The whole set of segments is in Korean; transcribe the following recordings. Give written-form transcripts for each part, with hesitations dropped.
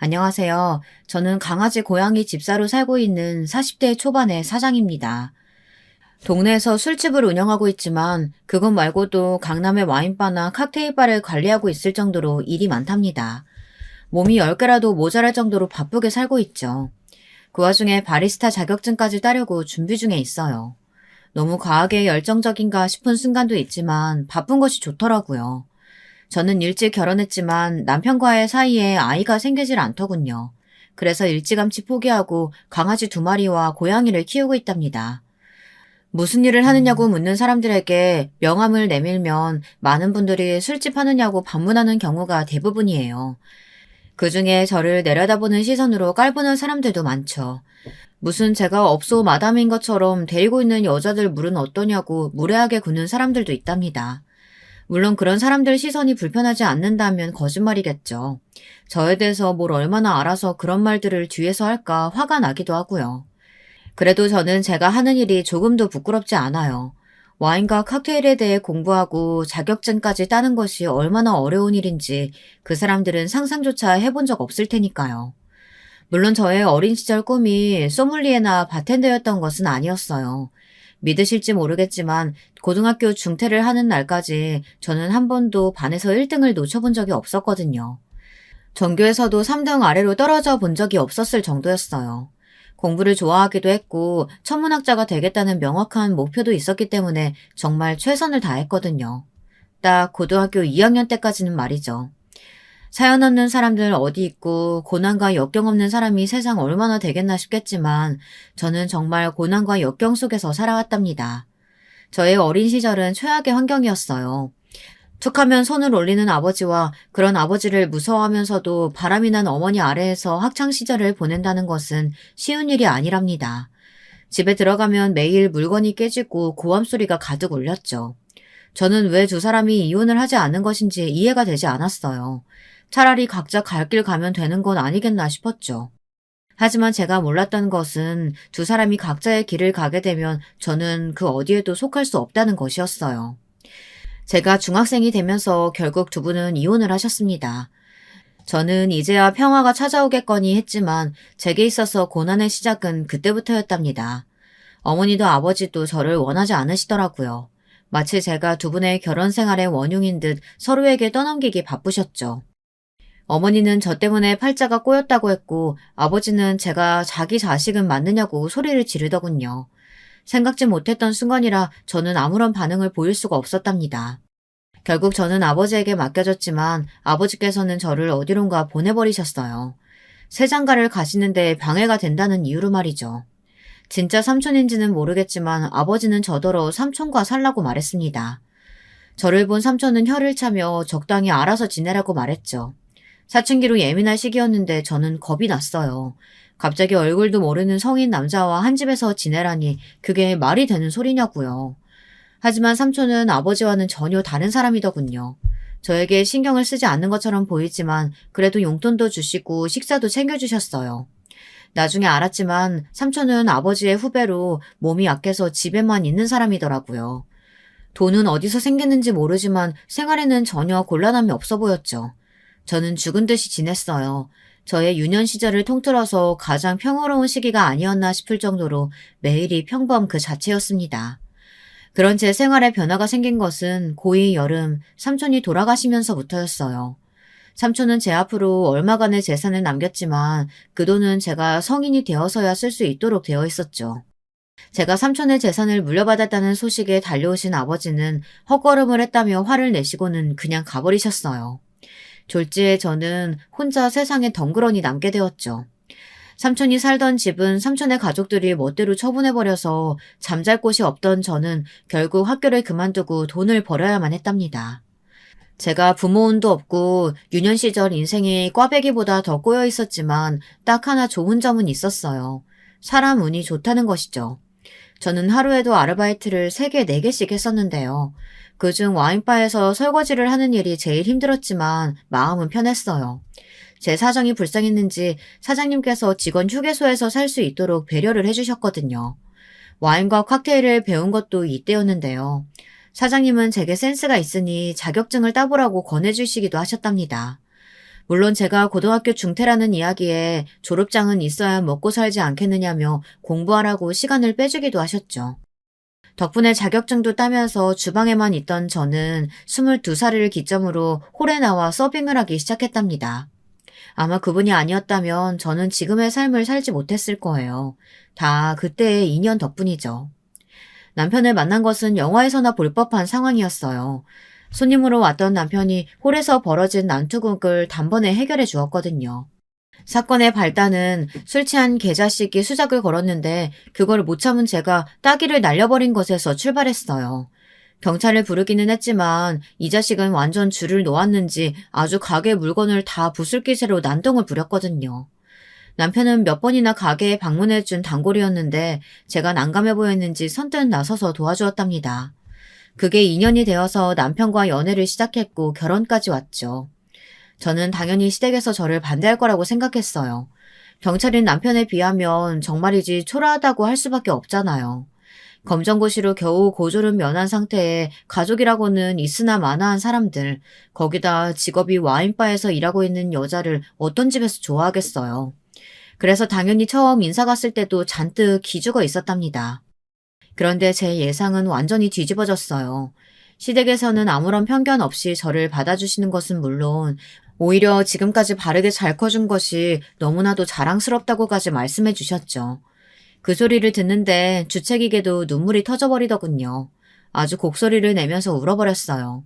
안녕하세요. 저는 강아지 고양이 집사로 살고 있는 40대 초반의 사장입니다. 동네에서 술집을 운영하고 있지만 그것 말고도 강남의 와인바나 칵테일바를 관리하고 있을 정도로 일이 많답니다. 몸이 10개라도 모자랄 정도로 바쁘게 살고 있죠. 그 와중에 바리스타 자격증까지 따려고 준비 중에 있어요. 너무 과하게 열정적인가 싶은 순간도 있지만 바쁜 것이 좋더라고요. 저는 일찍 결혼했지만 남편과의 사이에 아이가 생기질 않더군요. 그래서 일찌감치 포기하고 강아지 2마리와 고양이를 키우고 있답니다. 무슨 일을 하느냐고 묻는 사람들에게 명함을 내밀면 많은 분들이 술집 하느냐고 반문하는 경우가 대부분이에요. 그 중에 저를 내려다보는 시선으로 깔보는 사람들도 많죠. 무슨 제가 업소 마담인 것처럼 데리고 있는 여자들 물은 어떠냐고 무례하게 굽는 사람들도 있답니다. 물론 그런 사람들 시선이 불편하지 않는다면 거짓말이겠죠. 저에 대해서 뭘 얼마나 알아서 그런 말들을 뒤에서 할까 화가 나기도 하고요. 그래도 저는 제가 하는 일이 조금도 부끄럽지 않아요. 와인과 칵테일에 대해 공부하고 자격증까지 따는 것이 얼마나 어려운 일인지 그 사람들은 상상조차 해본 적 없을 테니까요. 물론 저의 어린 시절 꿈이 소믈리에나 바텐더였던 것은 아니었어요. 믿으실지 모르겠지만 고등학교 중퇴를 하는 날까지 저는 한 번도 반에서 1등을 놓쳐본 적이 없었거든요. 전교에서도 3등 아래로 떨어져 본 적이 없었을 정도였어요. 공부를 좋아하기도 했고 천문학자가 되겠다는 명확한 목표도 있었기 때문에 정말 최선을 다했거든요. 딱 고등학교 2학년 때까지는 말이죠. 사연 없는 사람들 어디 있고 고난과 역경 없는 사람이 세상 얼마나 되겠나 싶겠지만 저는 정말 고난과 역경 속에서 살아왔답니다. 저의 어린 시절은 최악의 환경이었어요. 툭하면 손을 올리는 아버지와 그런 아버지를 무서워하면서도 바람이 난 어머니 아래에서 학창시절을 보낸다는 것은 쉬운 일이 아니랍니다. 집에 들어가면 매일 물건이 깨지고 고함 소리가 가득 울렸죠. 저는 왜 두 사람이 이혼을 하지 않은 것인지 이해가 되지 않았어요. 차라리 각자 갈 길 가면 되는 건 아니겠나 싶었죠. 하지만 제가 몰랐던 것은 두 사람이 각자의 길을 가게 되면 저는 그 어디에도 속할 수 없다는 것이었어요. 제가 중학생이 되면서 결국 두 분은 이혼을 하셨습니다. 저는 이제야 평화가 찾아오겠거니 했지만 제게 있어서 고난의 시작은 그때부터였답니다. 어머니도 아버지도 저를 원하지 않으시더라고요. 마치 제가 두 분의 결혼 생활의 원흉인 듯 서로에게 떠넘기기 바쁘셨죠. 어머니는 저 때문에 팔자가 꼬였다고 했고 아버지는 제가 자기 자식은 맞느냐고 소리를 지르더군요. 생각지 못했던 순간이라 저는 아무런 반응을 보일 수가 없었답니다. 결국 저는 아버지에게 맡겨졌지만 아버지께서는 저를 어디론가 보내버리셨어요. 새장가를 가시는데 방해가 된다는 이유로 말이죠. 진짜 삼촌인지는 모르겠지만 아버지는 저더러 삼촌과 살라고 말했습니다. 저를 본 삼촌은 혀를 차며 적당히 알아서 지내라고 말했죠. 사춘기로 예민할 시기였는데 저는 겁이 났어요. 갑자기 얼굴도 모르는 성인 남자와 한 집에서 지내라니 그게 말이 되는 소리냐고요. 하지만 삼촌은 아버지와는 전혀 다른 사람이더군요. 저에게 신경을 쓰지 않는 것처럼 보이지만 그래도 용돈도 주시고 식사도 챙겨주셨어요. 나중에 알았지만 삼촌은 아버지의 후배로 몸이 약해서 집에만 있는 사람이더라고요. 돈은 어디서 생겼는지 모르지만 생활에는 전혀 곤란함이 없어 보였죠. 저는 죽은 듯이 지냈어요. 저의 유년 시절을 통틀어서 가장 평화로운 시기가 아니었나 싶을 정도로 매일이 평범 그 자체였습니다. 그런 제 생활에 변화가 생긴 것은 고2 여름 삼촌이 돌아가시면서부터였어요. 삼촌은 제 앞으로 얼마간의 재산을 남겼지만 그 돈은 제가 성인이 되어서야 쓸 수 있도록 되어 있었죠. 제가 삼촌의 재산을 물려받았다는 소식에 달려오신 아버지는 헛걸음을 했다며 화를 내시고는 그냥 가버리셨어요. 졸지에 저는 혼자 세상에 덩그러니 남게 되었죠. 삼촌이 살던 집은 삼촌의 가족들이 멋대로 처분해버려서 잠잘 곳이 없던 저는 결국 학교를 그만두고 돈을 벌어야만 했답니다. 제가 부모 운도 없고 유년 시절 인생이 꽈배기보다 더 꼬여 있었지만 딱 하나 좋은 점은 있었어요. 사람 운이 좋다는 것이죠. 저는 하루에도 아르바이트를 3개, 4개씩 했었는데요. 그중 와인바에서 설거지를 하는 일이 제일 힘들었지만 마음은 편했어요. 제 사정이 불쌍했는지 사장님께서 직원 휴게소에서 살 수 있도록 배려를 해주셨거든요. 와인과 칵테일을 배운 것도 이때였는데요. 사장님은 제게 센스가 있으니 자격증을 따보라고 권해주시기도 하셨답니다. 물론 제가 고등학교 중퇴라는 이야기에 졸업장은 있어야 먹고 살지 않겠느냐며 공부하라고 시간을 빼주기도 하셨죠. 덕분에 자격증도 따면서 주방에만 있던 저는 22살을 기점으로 홀에 나와 서빙을 하기 시작했답니다. 아마 그분이 아니었다면 저는 지금의 삶을 살지 못했을 거예요. 다 그때의 인연 덕분이죠. 남편을 만난 것은 영화에서나 볼 법한 상황이었어요. 손님으로 왔던 남편이 홀에서 벌어진 난투극을 단번에 해결해 주었거든요. 사건의 발단은 술 취한 개자식이 수작을 걸었는데 그걸 못 참은 제가 따귀를 날려버린 것에서 출발했어요. 경찰을 부르기는 했지만 이 자식은 완전 줄을 놓았는지 아주 가게 물건을 다 부술 기세로 난동을 부렸거든요. 남편은 몇 번이나 가게에 방문해준 단골이었는데 제가 난감해 보였는지 선뜻 나서서 도와주었답니다. 그게 인연이 되어서 남편과 연애를 시작했고 결혼까지 왔죠. 저는 당연히 시댁에서 저를 반대할 거라고 생각했어요. 경찰인 남편에 비하면 정말이지 초라하다고 할 수밖에 없잖아요. 검정고시로 겨우 고졸은 면한 상태에 가족이라고는 있으나 마나한 사람들, 거기다 직업이 와인바에서 일하고 있는 여자를 어떤 집에서 좋아하겠어요. 그래서 당연히 처음 인사 갔을 때도 잔뜩 기죽어 있었답니다. 그런데 제 예상은 완전히 뒤집어졌어요. 시댁에서는 아무런 편견 없이 저를 받아주시는 것은 물론 오히려 지금까지 바르게 잘 커준 것이 너무나도 자랑스럽다고까지 말씀해 주셨죠. 그 소리를 듣는데 주책이게도 눈물이 터져버리더군요. 아주 곡소리를 내면서 울어버렸어요.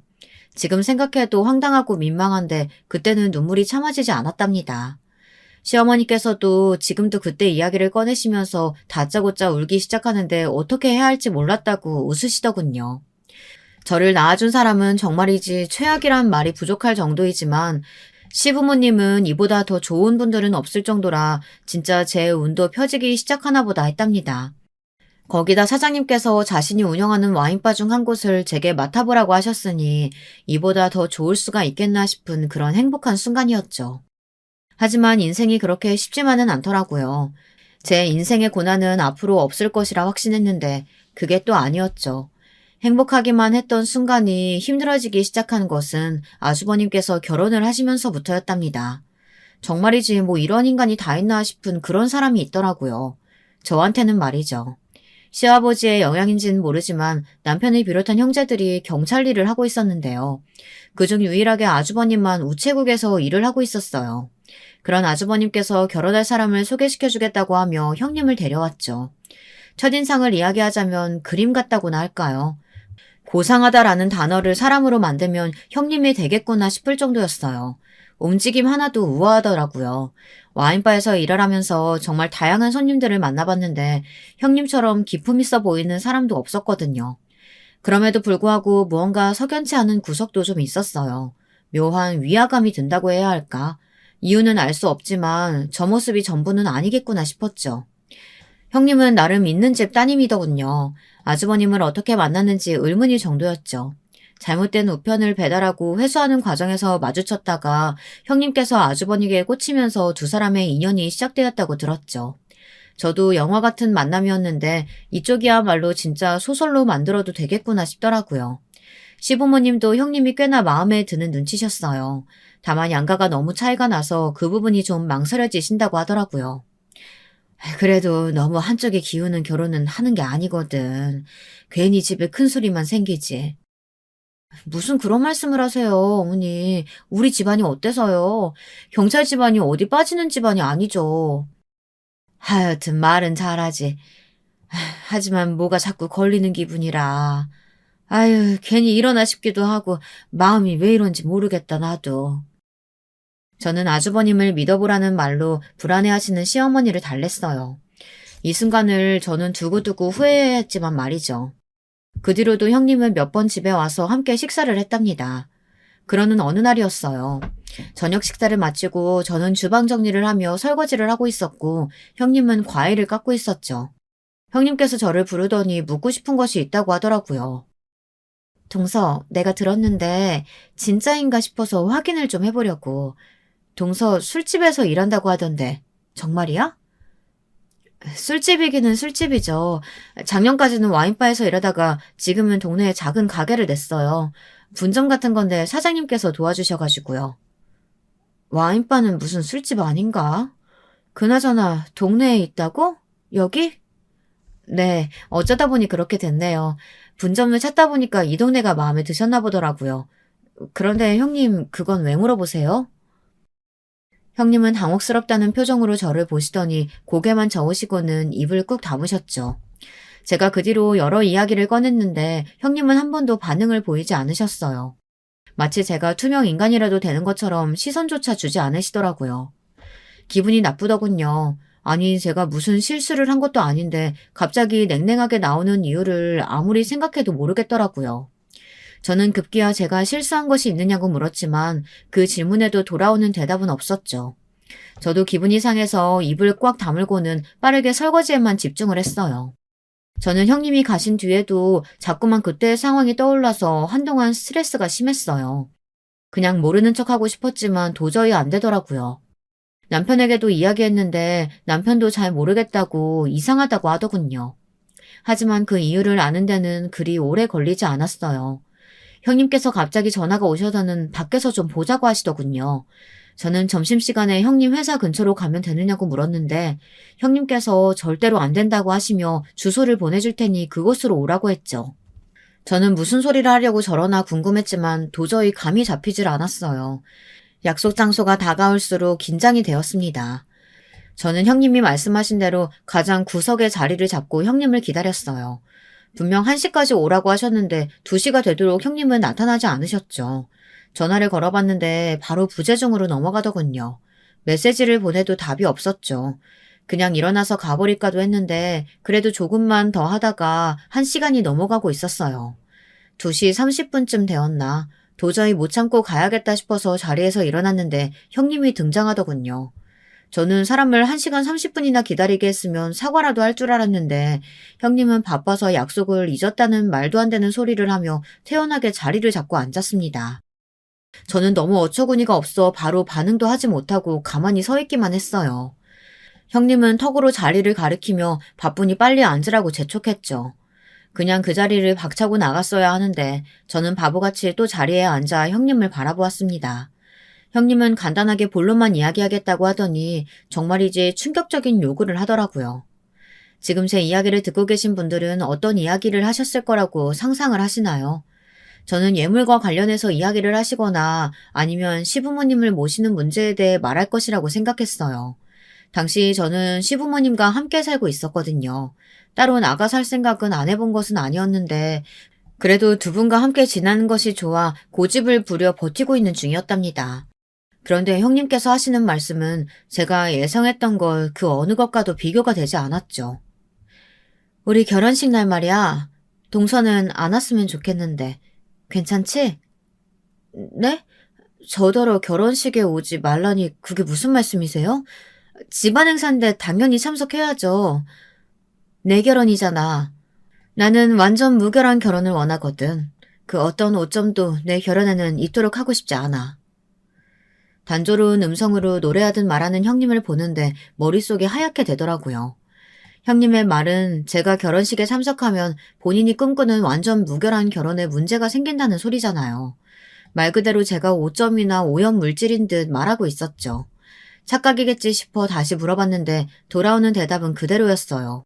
지금 생각해도 황당하고 민망한데 그때는 눈물이 참아지지 않았답니다. 시어머니께서도 지금도 그때 이야기를 꺼내시면서 다짜고짜 울기 시작하는데 어떻게 해야 할지 몰랐다고 웃으시더군요. 저를 낳아준 사람은 정말이지 최악이란 말이 부족할 정도이지만 시부모님은 이보다 더 좋은 분들은 없을 정도라 진짜 제 운도 펴지기 시작하나 보다 했답니다. 거기다 사장님께서 자신이 운영하는 와인바 중 한 곳을 제게 맡아보라고 하셨으니 이보다 더 좋을 수가 있겠나 싶은 그런 행복한 순간이었죠. 하지만 인생이 그렇게 쉽지만은 않더라고요. 제 인생의 고난은 앞으로 없을 것이라 확신했는데 그게 또 아니었죠. 행복하기만 했던 순간이 힘들어지기 시작한 것은 아주버님께서 결혼을 하시면서부터였답니다. 정말이지 뭐 이런 인간이 다 있나 싶은 그런 사람이 있더라고요. 저한테는 말이죠. 시아버지의 영향인지는 모르지만 남편을 비롯한 형제들이 경찰 일을 하고 있었는데요. 그중 유일하게 아주버님만 우체국에서 일을 하고 있었어요. 그런 아주버님께서 결혼할 사람을 소개시켜주겠다고 하며 형님을 데려왔죠. 첫인상을 이야기하자면 그림 같다고나 할까요? 고상하다라는 단어를 사람으로 만들면 형님이 되겠구나 싶을 정도였어요. 움직임 하나도 우아하더라고요. 와인바에서 일을 하면서 정말 다양한 손님들을 만나봤는데 형님처럼 기품 있어 보이는 사람도 없었거든요. 그럼에도 불구하고 무언가 석연치 않은 구석도 좀 있었어요. 묘한 위화감이 든다고 해야 할까? 이유는 알 수 없지만 저 모습이 전부는 아니겠구나 싶었죠. 형님은 나름 있는 집 따님이더군요. 아주버님을 어떻게 만났는지 의문일 정도였죠. 잘못된 우편을 배달하고 회수하는 과정에서 마주쳤다가 형님께서 아주버님에게 꽂히면서 두 사람의 인연이 시작되었다고 들었죠. 저도 영화 같은 만남이었는데 이쪽이야말로 진짜 소설로 만들어도 되겠구나 싶더라고요. 시부모님도 형님이 꽤나 마음에 드는 눈치셨어요. 다만 양가가 너무 차이가 나서 그 부분이 좀 망설여지신다고 하더라고요. 그래도 너무 한쪽에 기우는 결혼은 하는 게 아니거든. 괜히 집에 큰 소리만 생기지. 무슨 그런 말씀을 하세요, 어머니. 우리 집안이 어때서요? 경찰 집안이 어디 빠지는 집안이 아니죠. 하여튼 말은 잘하지. 하지만 뭐가 자꾸 걸리는 기분이라. 아유, 괜히 일어나 싶기도 하고 마음이 왜 이런지 모르겠다, 나도. 저는 아주버님을 믿어보라는 말로 불안해하시는 시어머니를 달랬어요. 이 순간을 저는 두고두고 후회했지만 말이죠. 그 뒤로도 형님은 몇 번 집에 와서 함께 식사를 했답니다. 그러는 어느 날이었어요. 저녁 식사를 마치고 저는 주방 정리를 하며 설거지를 하고 있었고 형님은 과일을 깎고 있었죠. 형님께서 저를 부르더니 묻고 싶은 것이 있다고 하더라고요. 동서, 내가 들었는데 진짜인가 싶어서 확인을 좀 해보려고. 동서 술집에서 일한다고 하던데 정말이야? 술집이기는 술집이죠. 작년까지는 와인바에서 일하다가 지금은 동네에 작은 가게를 냈어요. 분점 같은 건데 사장님께서 도와주셔가지고요. 와인바는 무슨 술집 아닌가? 그나저나 동네에 있다고? 여기? 네, 어쩌다 보니 그렇게 됐네요. 분점을 찾다 보니까 이 동네가 마음에 드셨나 보더라고요. 그런데 형님, 그건 왜 물어보세요? 형님은 당혹스럽다는 표정으로 저를 보시더니 고개만 저으시고는 입을 꾹 다무셨죠. 제가 그 뒤로 여러 이야기를 꺼냈는데 형님은 한 번도 반응을 보이지 않으셨어요. 마치 제가 투명 인간이라도 되는 것처럼 시선조차 주지 않으시더라고요. 기분이 나쁘더군요. 아니, 제가 무슨 실수를 한 것도 아닌데 갑자기 냉랭하게 나오는 이유를 아무리 생각해도 모르겠더라고요. 저는 급기야 제가 실수한 것이 있느냐고 물었지만 그 질문에도 돌아오는 대답은 없었죠. 저도 기분이 상해서 입을 꽉 다물고는 빠르게 설거지에만 집중을 했어요. 저는 형님이 가신 뒤에도 자꾸만 그때의 상황이 떠올라서 한동안 스트레스가 심했어요. 그냥 모르는 척하고 싶었지만 도저히 안 되더라고요. 남편에게도 이야기했는데 남편도 잘 모르겠다고 이상하다고 하더군요. 하지만 그 이유를 아는 데는 그리 오래 걸리지 않았어요. 형님께서 갑자기 전화가 오셔서는 밖에서 좀 보자고 하시더군요. 저는 점심시간에 형님 회사 근처로 가면 되느냐고 물었는데 형님께서 절대로 안 된다고 하시며 주소를 보내줄 테니 그곳으로 오라고 했죠. 저는 무슨 소리를 하려고 저러나 궁금했지만 도저히 감이 잡히질 않았어요. 약속 장소가 다가올수록 긴장이 되었습니다. 저는 형님이 말씀하신 대로 가장 구석의 자리를 잡고 형님을 기다렸어요. 분명 1시까지 오라고 하셨는데 2시가 되도록 형님은 나타나지 않으셨죠. 전화를 걸어봤는데 바로 부재중으로 넘어가더군요. 메시지를 보내도 답이 없었죠. 그냥 일어나서 가버릴까도 했는데 그래도 조금만 더 하다가 1시간이 넘어가고 있었어요. 2시 30분쯤 되었나 도저히 못 참고 가야겠다 싶어서 자리에서 일어났는데 형님이 등장하더군요. 저는 사람을 1시간 30분이나 기다리게 했으면 사과라도 할 줄 알았는데 형님은 바빠서 약속을 잊었다는 말도 안 되는 소리를 하며 태연하게 자리를 잡고 앉았습니다. 저는 너무 어처구니가 없어 바로 반응도 하지 못하고 가만히 서 있기만 했어요. 형님은 턱으로 자리를 가리키며 바쁘니 빨리 앉으라고 재촉했죠. 그냥 그 자리를 박차고 나갔어야 하는데 저는 바보같이 또 자리에 앉아 형님을 바라보았습니다. 형님은 간단하게 본론만 이야기하겠다고 하더니 정말이지 충격적인 요구를 하더라고요. 지금 제 이야기를 듣고 계신 분들은 어떤 이야기를 하셨을 거라고 상상을 하시나요? 저는 예물과 관련해서 이야기를 하시거나 아니면 시부모님을 모시는 문제에 대해 말할 것이라고 생각했어요. 당시 저는 시부모님과 함께 살고 있었거든요. 따로 나가 살 생각은 안 해본 것은 아니었는데 그래도 두 분과 함께 지내는 것이 좋아 고집을 부려 버티고 있는 중이었답니다. 그런데 형님께서 하시는 말씀은 제가 예상했던 걸 그 어느 것과도 비교가 되지 않았죠. 우리 결혼식 날 말이야. 동서는 안 왔으면 좋겠는데 괜찮지? 네? 저더러 결혼식에 오지 말라니 그게 무슨 말씀이세요? 집안 행사인데 당연히 참석해야죠. 내 결혼이잖아. 나는 완전 무결한 결혼을 원하거든. 그 어떤 오점도 내 결혼에는 있도록 하고 싶지 않아. 단조로운 음성으로 노래하듯 말하는 형님을 보는데 머릿속이 하얗게 되더라고요. 형님의 말은 제가 결혼식에 참석하면 본인이 꿈꾸는 완전 무결한 결혼에 문제가 생긴다는 소리잖아요. 말 그대로 제가 오점이나 오염 물질인 듯 말하고 있었죠. 착각이겠지 싶어 다시 물어봤는데 돌아오는 대답은 그대로였어요.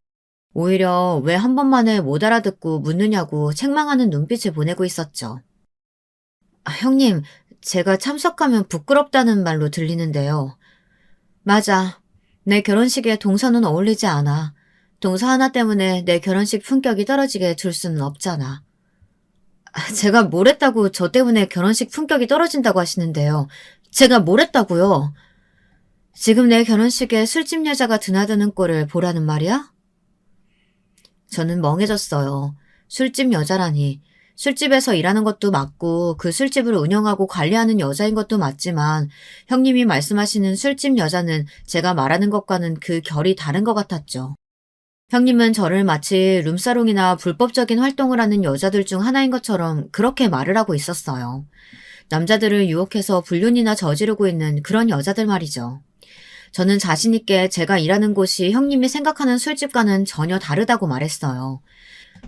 오히려 왜 한 번만에 못 알아듣고 묻느냐고 책망하는 눈빛을 보내고 있었죠. 형님, 제가 참석하면 부끄럽다는 말로 들리는데요. 맞아. 내 결혼식에 동서는 어울리지 않아. 동서 하나 때문에 내 결혼식 품격이 떨어지게 둘 수는 없잖아. 제가 뭘 했다고 저 때문에 결혼식 품격이 떨어진다고 하시는데요. 제가 뭘 했다고요? 지금 내 결혼식에 술집 여자가 드나드는 꼴을 보라는 말이야? 저는 멍해졌어요. 술집 여자라니. 술집에서 일하는 것도 맞고 그 술집을 운영하고 관리하는 여자인 것도 맞지만 형님이 말씀하시는 술집 여자는 제가 말하는 것과는 그 결이 다른 것 같았죠. 형님은 저를 마치 룸사롱이나 불법적인 활동을 하는 여자들 중 하나인 것처럼 그렇게 말을 하고 있었어요. 남자들을 유혹해서 불륜이나 저지르고 있는 그런 여자들 말이죠. 저는 자신 있게 제가 일하는 곳이 형님이 생각하는 술집과는 전혀 다르다고 말했어요.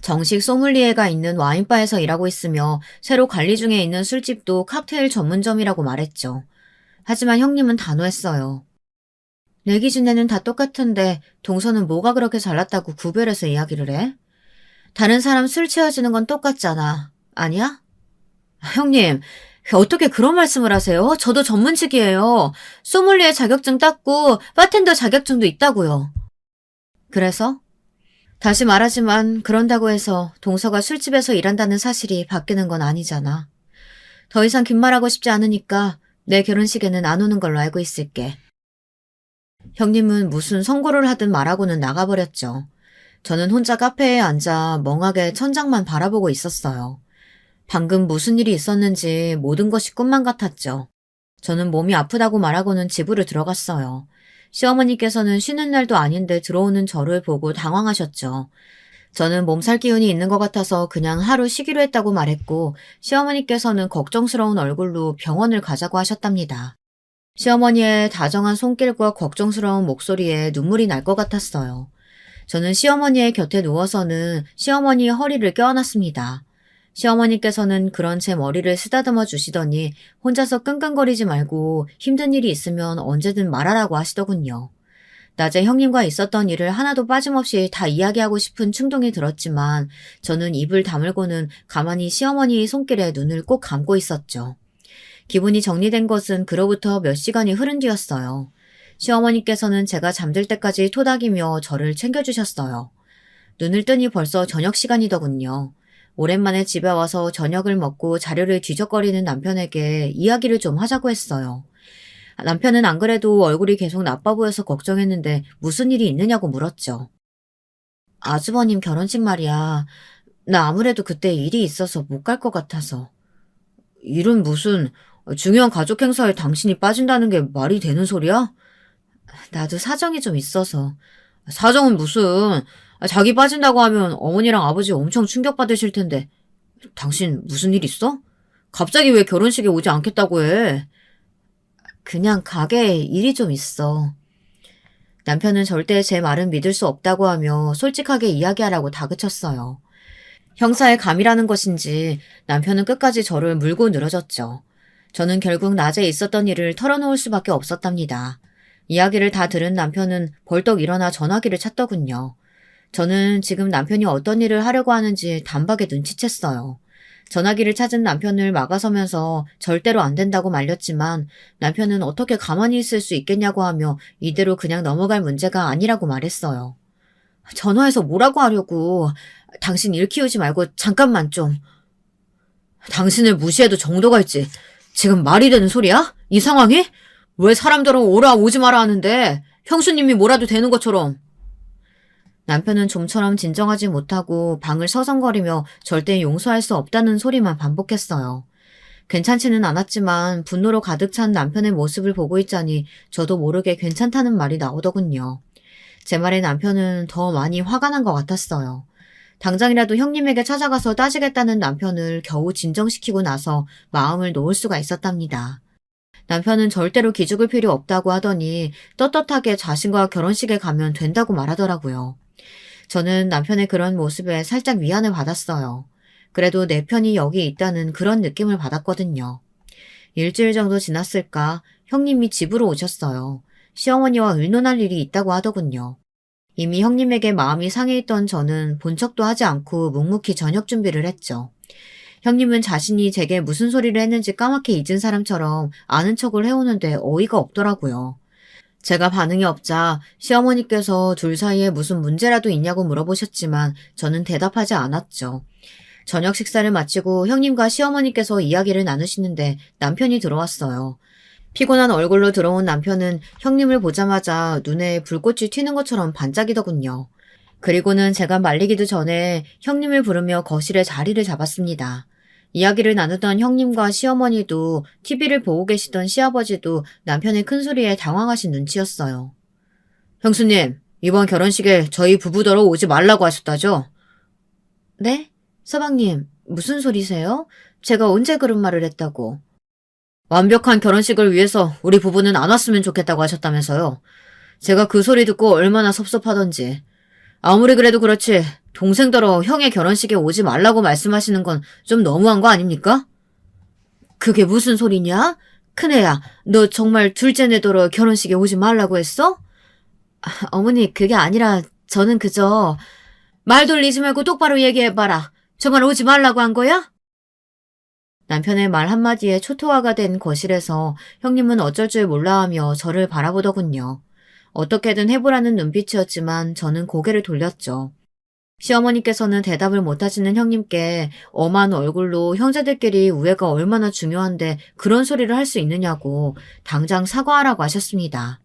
정식 소믈리에가 있는 와인바에서 일하고 있으며 새로 관리 중에 있는 술집도 칵테일 전문점이라고 말했죠. 하지만 형님은 단호했어요. 내 기준에는 다 똑같은데 동서는 뭐가 그렇게 잘났다고 구별해서 이야기를 해? 다른 사람 술 취해지는 건 똑같잖아. 아니야? 형님, 어떻게 그런 말씀을 하세요? 저도 전문직이에요. 소믈리에 자격증 땄고 바텐더 자격증도 있다고요. 그래서? 다시 말하지만 그런다고 해서 동서가 술집에서 일한다는 사실이 바뀌는 건 아니잖아. 더 이상 긴 말하고 싶지 않으니까 내 결혼식에는 안 오는 걸로 알고 있을게. 형님은 무슨 선고를 하든 말하고는 나가버렸죠. 저는 혼자 카페에 앉아 멍하게 천장만 바라보고 있었어요. 방금 무슨 일이 있었는지 모든 것이 꿈만 같았죠. 저는 몸이 아프다고 말하고는 집으로 들어갔어요. 시어머니께서는 쉬는 날도 아닌데 들어오는 저를 보고 당황하셨죠. 저는 몸살 기운이 있는 것 같아서 그냥 하루 쉬기로 했다고 말했고 시어머니께서는 걱정스러운 얼굴로 병원을 가자고 하셨답니다. 시어머니의 다정한 손길과 걱정스러운 목소리에 눈물이 날 것 같았어요. 저는 시어머니의 곁에 누워서는 시어머니의 허리를 껴안았습니다. 시어머니께서는 그런 제 머리를 쓰다듬어 주시더니 혼자서 끙끙거리지 말고 힘든 일이 있으면 언제든 말하라고 하시더군요. 낮에 형님과 있었던 일을 하나도 빠짐없이 다 이야기하고 싶은 충동이 들었지만 저는 입을 다물고는 가만히 시어머니의 손길에 눈을 꼭 감고 있었죠. 기분이 정리된 것은 그로부터 몇 시간이 흐른 뒤였어요. 시어머니께서는 제가 잠들 때까지 토닥이며 저를 챙겨주셨어요. 눈을 뜨니 벌써 저녁 시간이더군요. 오랜만에 집에 와서 저녁을 먹고 자료를 뒤적거리는 남편에게 이야기를 좀 하자고 했어요. 남편은 안 그래도 얼굴이 계속 나빠 보여서 걱정했는데 무슨 일이 있느냐고 물었죠. 아주버님 결혼식 말이야. 나 아무래도 그때 일이 있어서 못 갈 것 같아서. 일은 무슨 중요한 가족 행사에 당신이 빠진다는 게 말이 되는 소리야? 나도 사정이 좀 있어서. 사정은 무슨, 자기 빠진다고 하면 어머니랑 아버지 엄청 충격받으실 텐데. 당신 무슨 일 있어? 갑자기 왜 결혼식에 오지 않겠다고 해? 그냥 가게에 일이 좀 있어. 남편은 절대 제 말은 믿을 수 없다고 하며 솔직하게 이야기하라고 다그쳤어요. 형사의 감이라는 것인지 남편은 끝까지 저를 물고 늘어졌죠. 저는 결국 낮에 있었던 일을 털어놓을 수밖에 없었답니다. 이야기를 다 들은 남편은 벌떡 일어나 전화기를 찾더군요. 저는 지금 남편이 어떤 일을 하려고 하는지 단박에 눈치챘어요. 전화기를 찾은 남편을 막아서면서 절대로 안 된다고 말렸지만 남편은 어떻게 가만히 있을 수 있겠냐고 하며 이대로 그냥 넘어갈 문제가 아니라고 말했어요. 전화해서 뭐라고 하려고. 당신 일 키우지 말고 잠깐만 좀. 당신을 무시해도 정도가 있지. 지금 말이 되는 소리야? 이 상황이? 왜 사람들은 오라 오지 마라 하는데 형수님이 뭐라도 되는 것처럼. 남편은 좀처럼 진정하지 못하고 방을 서성거리며 절대 용서할 수 없다는 소리만 반복했어요. 괜찮지는 않았지만 분노로 가득 찬 남편의 모습을 보고 있자니 저도 모르게 괜찮다는 말이 나오더군요. 제 말에 남편은 더 많이 화가 난 것 같았어요. 당장이라도 형님에게 찾아가서 따지겠다는 남편을 겨우 진정시키고 나서 마음을 놓을 수가 있었답니다. 남편은 절대로 기죽을 필요 없다고 하더니 떳떳하게 자신과 결혼식에 가면 된다고 말하더라고요. 저는 남편의 그런 모습에 살짝 위안을 받았어요. 그래도 내 편이 여기 있다는 그런 느낌을 받았거든요. 일주일 정도 지났을까 형님이 집으로 오셨어요. 시어머니와 의논할 일이 있다고 하더군요. 이미 형님에게 마음이 상해 있던 저는 본 척도 하지 않고 묵묵히 저녁 준비를 했죠. 형님은 자신이 제게 무슨 소리를 했는지 까맣게 잊은 사람처럼 아는 척을 해오는데 어이가 없더라고요. 제가 반응이 없자 시어머니께서 둘 사이에 무슨 문제라도 있냐고 물어보셨지만 저는 대답하지 않았죠. 저녁 식사를 마치고 형님과 시어머니께서 이야기를 나누시는데 남편이 들어왔어요. 피곤한 얼굴로 들어온 남편은 형님을 보자마자 눈에 불꽃이 튀는 것처럼 반짝이더군요. 그리고는 제가 말리기도 전에 형님을 부르며 거실에 자리를 잡았습니다. 이야기를 나누던 형님과 시어머니도 TV를 보고 계시던 시아버지도 남편의 큰 소리에 당황하신 눈치였어요. 형수님, 이번 결혼식에 저희 부부더러 오지 말라고 하셨다죠? 네? 서방님, 무슨 소리세요? 제가 언제 그런 말을 했다고? 완벽한 결혼식을 위해서 우리 부부는 안 왔으면 좋겠다고 하셨다면서요. 제가 그 소리 듣고 얼마나 섭섭하던지. 아무리 그래도 그렇지 동생더러 형의 결혼식에 오지 말라고 말씀하시는 건 좀 너무한 거 아닙니까? 그게 무슨 소리냐? 큰애야, 너 정말 둘째 내더러 결혼식에 오지 말라고 했어? 어머니, 그게 아니라 저는 그저 말 돌리지 말고 똑바로 얘기해봐라. 정말 오지 말라고 한 거야? 남편의 말 한마디에 초토화가 된 거실에서 형님은 어쩔 줄 몰라하며 저를 바라보더군요. 어떻게든 해보라는 눈빛이었지만 저는 고개를 돌렸죠. 시어머니께서는 대답을 못하시는 형님께 엄한 얼굴로 형제들끼리 우애가 얼마나 중요한데 그런 소리를 할 수 있느냐고 당장 사과하라고 하셨습니다.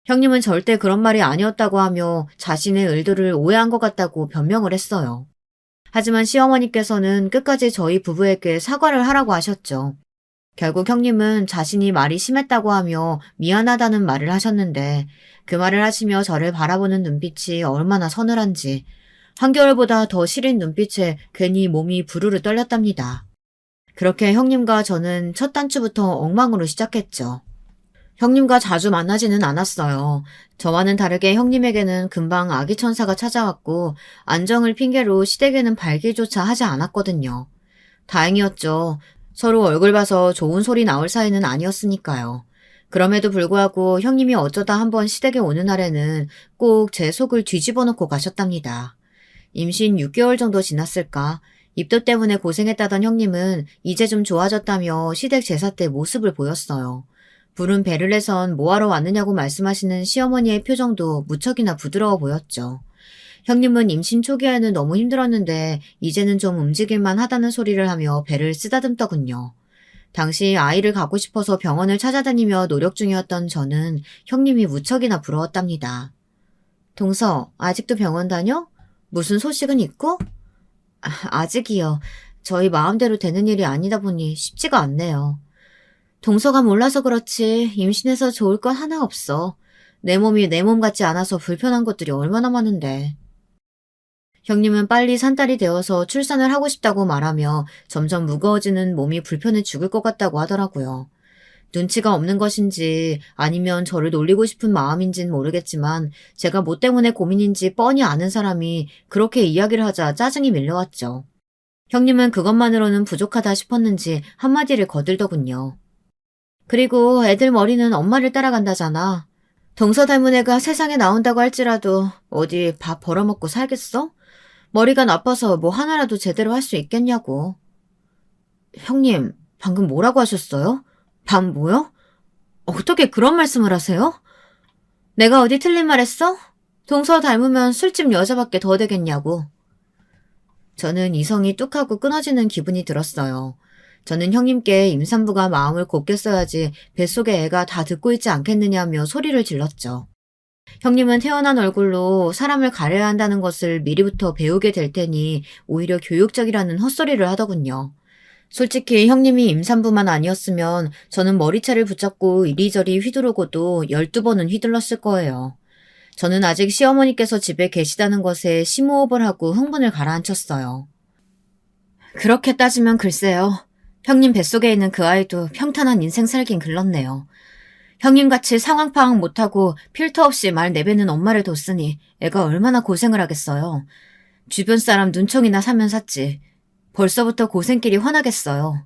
형님은 절대 그런 말이 아니었다고 하며 자신의 의도를 오해한 것 같다고 변명을 했어요. 하지만 시어머니께서는 끝까지 저희 부부에게 사과를 하라고 하셨죠. 결국 형님은 자신이 말이 심했다고 하며 미안하다는 말을 하셨는데 그 말을 하시며 저를 바라보는 눈빛이 얼마나 서늘한지 한겨울보다 더 시린 눈빛에 괜히 몸이 부르르 떨렸답니다. 그렇게 형님과 저는 첫 단추부터 엉망으로 시작했죠. 형님과 자주 만나지는 않았어요. 저와는 다르게 형님에게는 금방 아기 천사가 찾아왔고 안정을 핑계로 시댁에는 발길조차 하지 않았거든요. 다행이었죠. 서로 얼굴 봐서 좋은 소리 나올 사이는 아니었으니까요. 그럼에도 불구하고 형님이 어쩌다 한번 시댁에 오는 날에는 꼭 제 속을 뒤집어 놓고 가셨답니다. 임신 6개월 정도 지났을까? 입덧 때문에 고생했다던 형님은 이제 좀 좋아졌다며 시댁 제사 때 모습을 보였어요. 부른 배를 내선 뭐하러 왔느냐고 말씀하시는 시어머니의 표정도 무척이나 부드러워 보였죠. 형님은 임신 초기에는 너무 힘들었는데 이제는 좀 움직일만 하다는 소리를 하며 배를 쓰다듬더군요. 당시 아이를 갖고 싶어서 병원을 찾아다니며 노력 중이었던 저는 형님이 무척이나 부러웠답니다. 동서, 아직도 병원 다녀? 무슨 소식은 있고? 아직이요. 저희 마음대로 되는 일이 아니다 보니 쉽지가 않네요. 동서가 몰라서 그렇지 임신해서 좋을 건 하나 없어. 내 몸이 내 몸 같지 않아서 불편한 것들이 얼마나 많은데. 형님은 빨리 산딸이 되어서 출산을 하고 싶다고 말하며 점점 무거워지는 몸이 불편해 죽을 것 같다고 하더라고요. 눈치가 없는 것인지 아니면 저를 놀리고 싶은 마음인진 모르겠지만 제가 뭐 때문에 고민인지 뻔히 아는 사람이 그렇게 이야기를 하자 짜증이 밀려왔죠. 형님은 그것만으로는 부족하다 싶었는지 한마디를 거들더군요. 그리고 애들 머리는 엄마를 따라간다잖아. 동서 닮은 애가 세상에 나온다고 할지라도 어디 밥 벌어먹고 살겠어? 머리가 나빠서 뭐 하나라도 제대로 할 수 있겠냐고. 형님, 방금 뭐라고 하셨어요? 밥 뭐요? 어떻게 그런 말씀을 하세요? 내가 어디 틀린 말 했어? 동서 닮으면 술집 여자밖에 더 되겠냐고. 저는 이성이 뚝 하고 끊어지는 기분이 들었어요. 저는 형님께 임산부가 마음을 곱게 써야지 뱃속의 애가 다 듣고 있지 않겠느냐며 소리를 질렀죠. 형님은 태어난 얼굴로 사람을 가려야 한다는 것을 미리부터 배우게 될 테니 오히려 교육적이라는 헛소리를 하더군요. 솔직히 형님이 임산부만 아니었으면 저는 머리채를 붙잡고 이리저리 휘두르고도 12번은 휘둘렀을 거예요. 저는 아직 시어머니께서 집에 계시다는 것에 심호흡을 하고 흥분을 가라앉혔어요. 그렇게 따지면 글쎄요. 형님 뱃속에 있는 그 아이도 평탄한 인생 살긴 글렀네요. 형님같이 상황 파악 못하고 필터 없이 말 내뱉는 엄마를 뒀으니 애가 얼마나 고생을 하겠어요. 주변 사람 눈총이나 사면 샀지. 벌써부터 고생길이 훤하겠어요.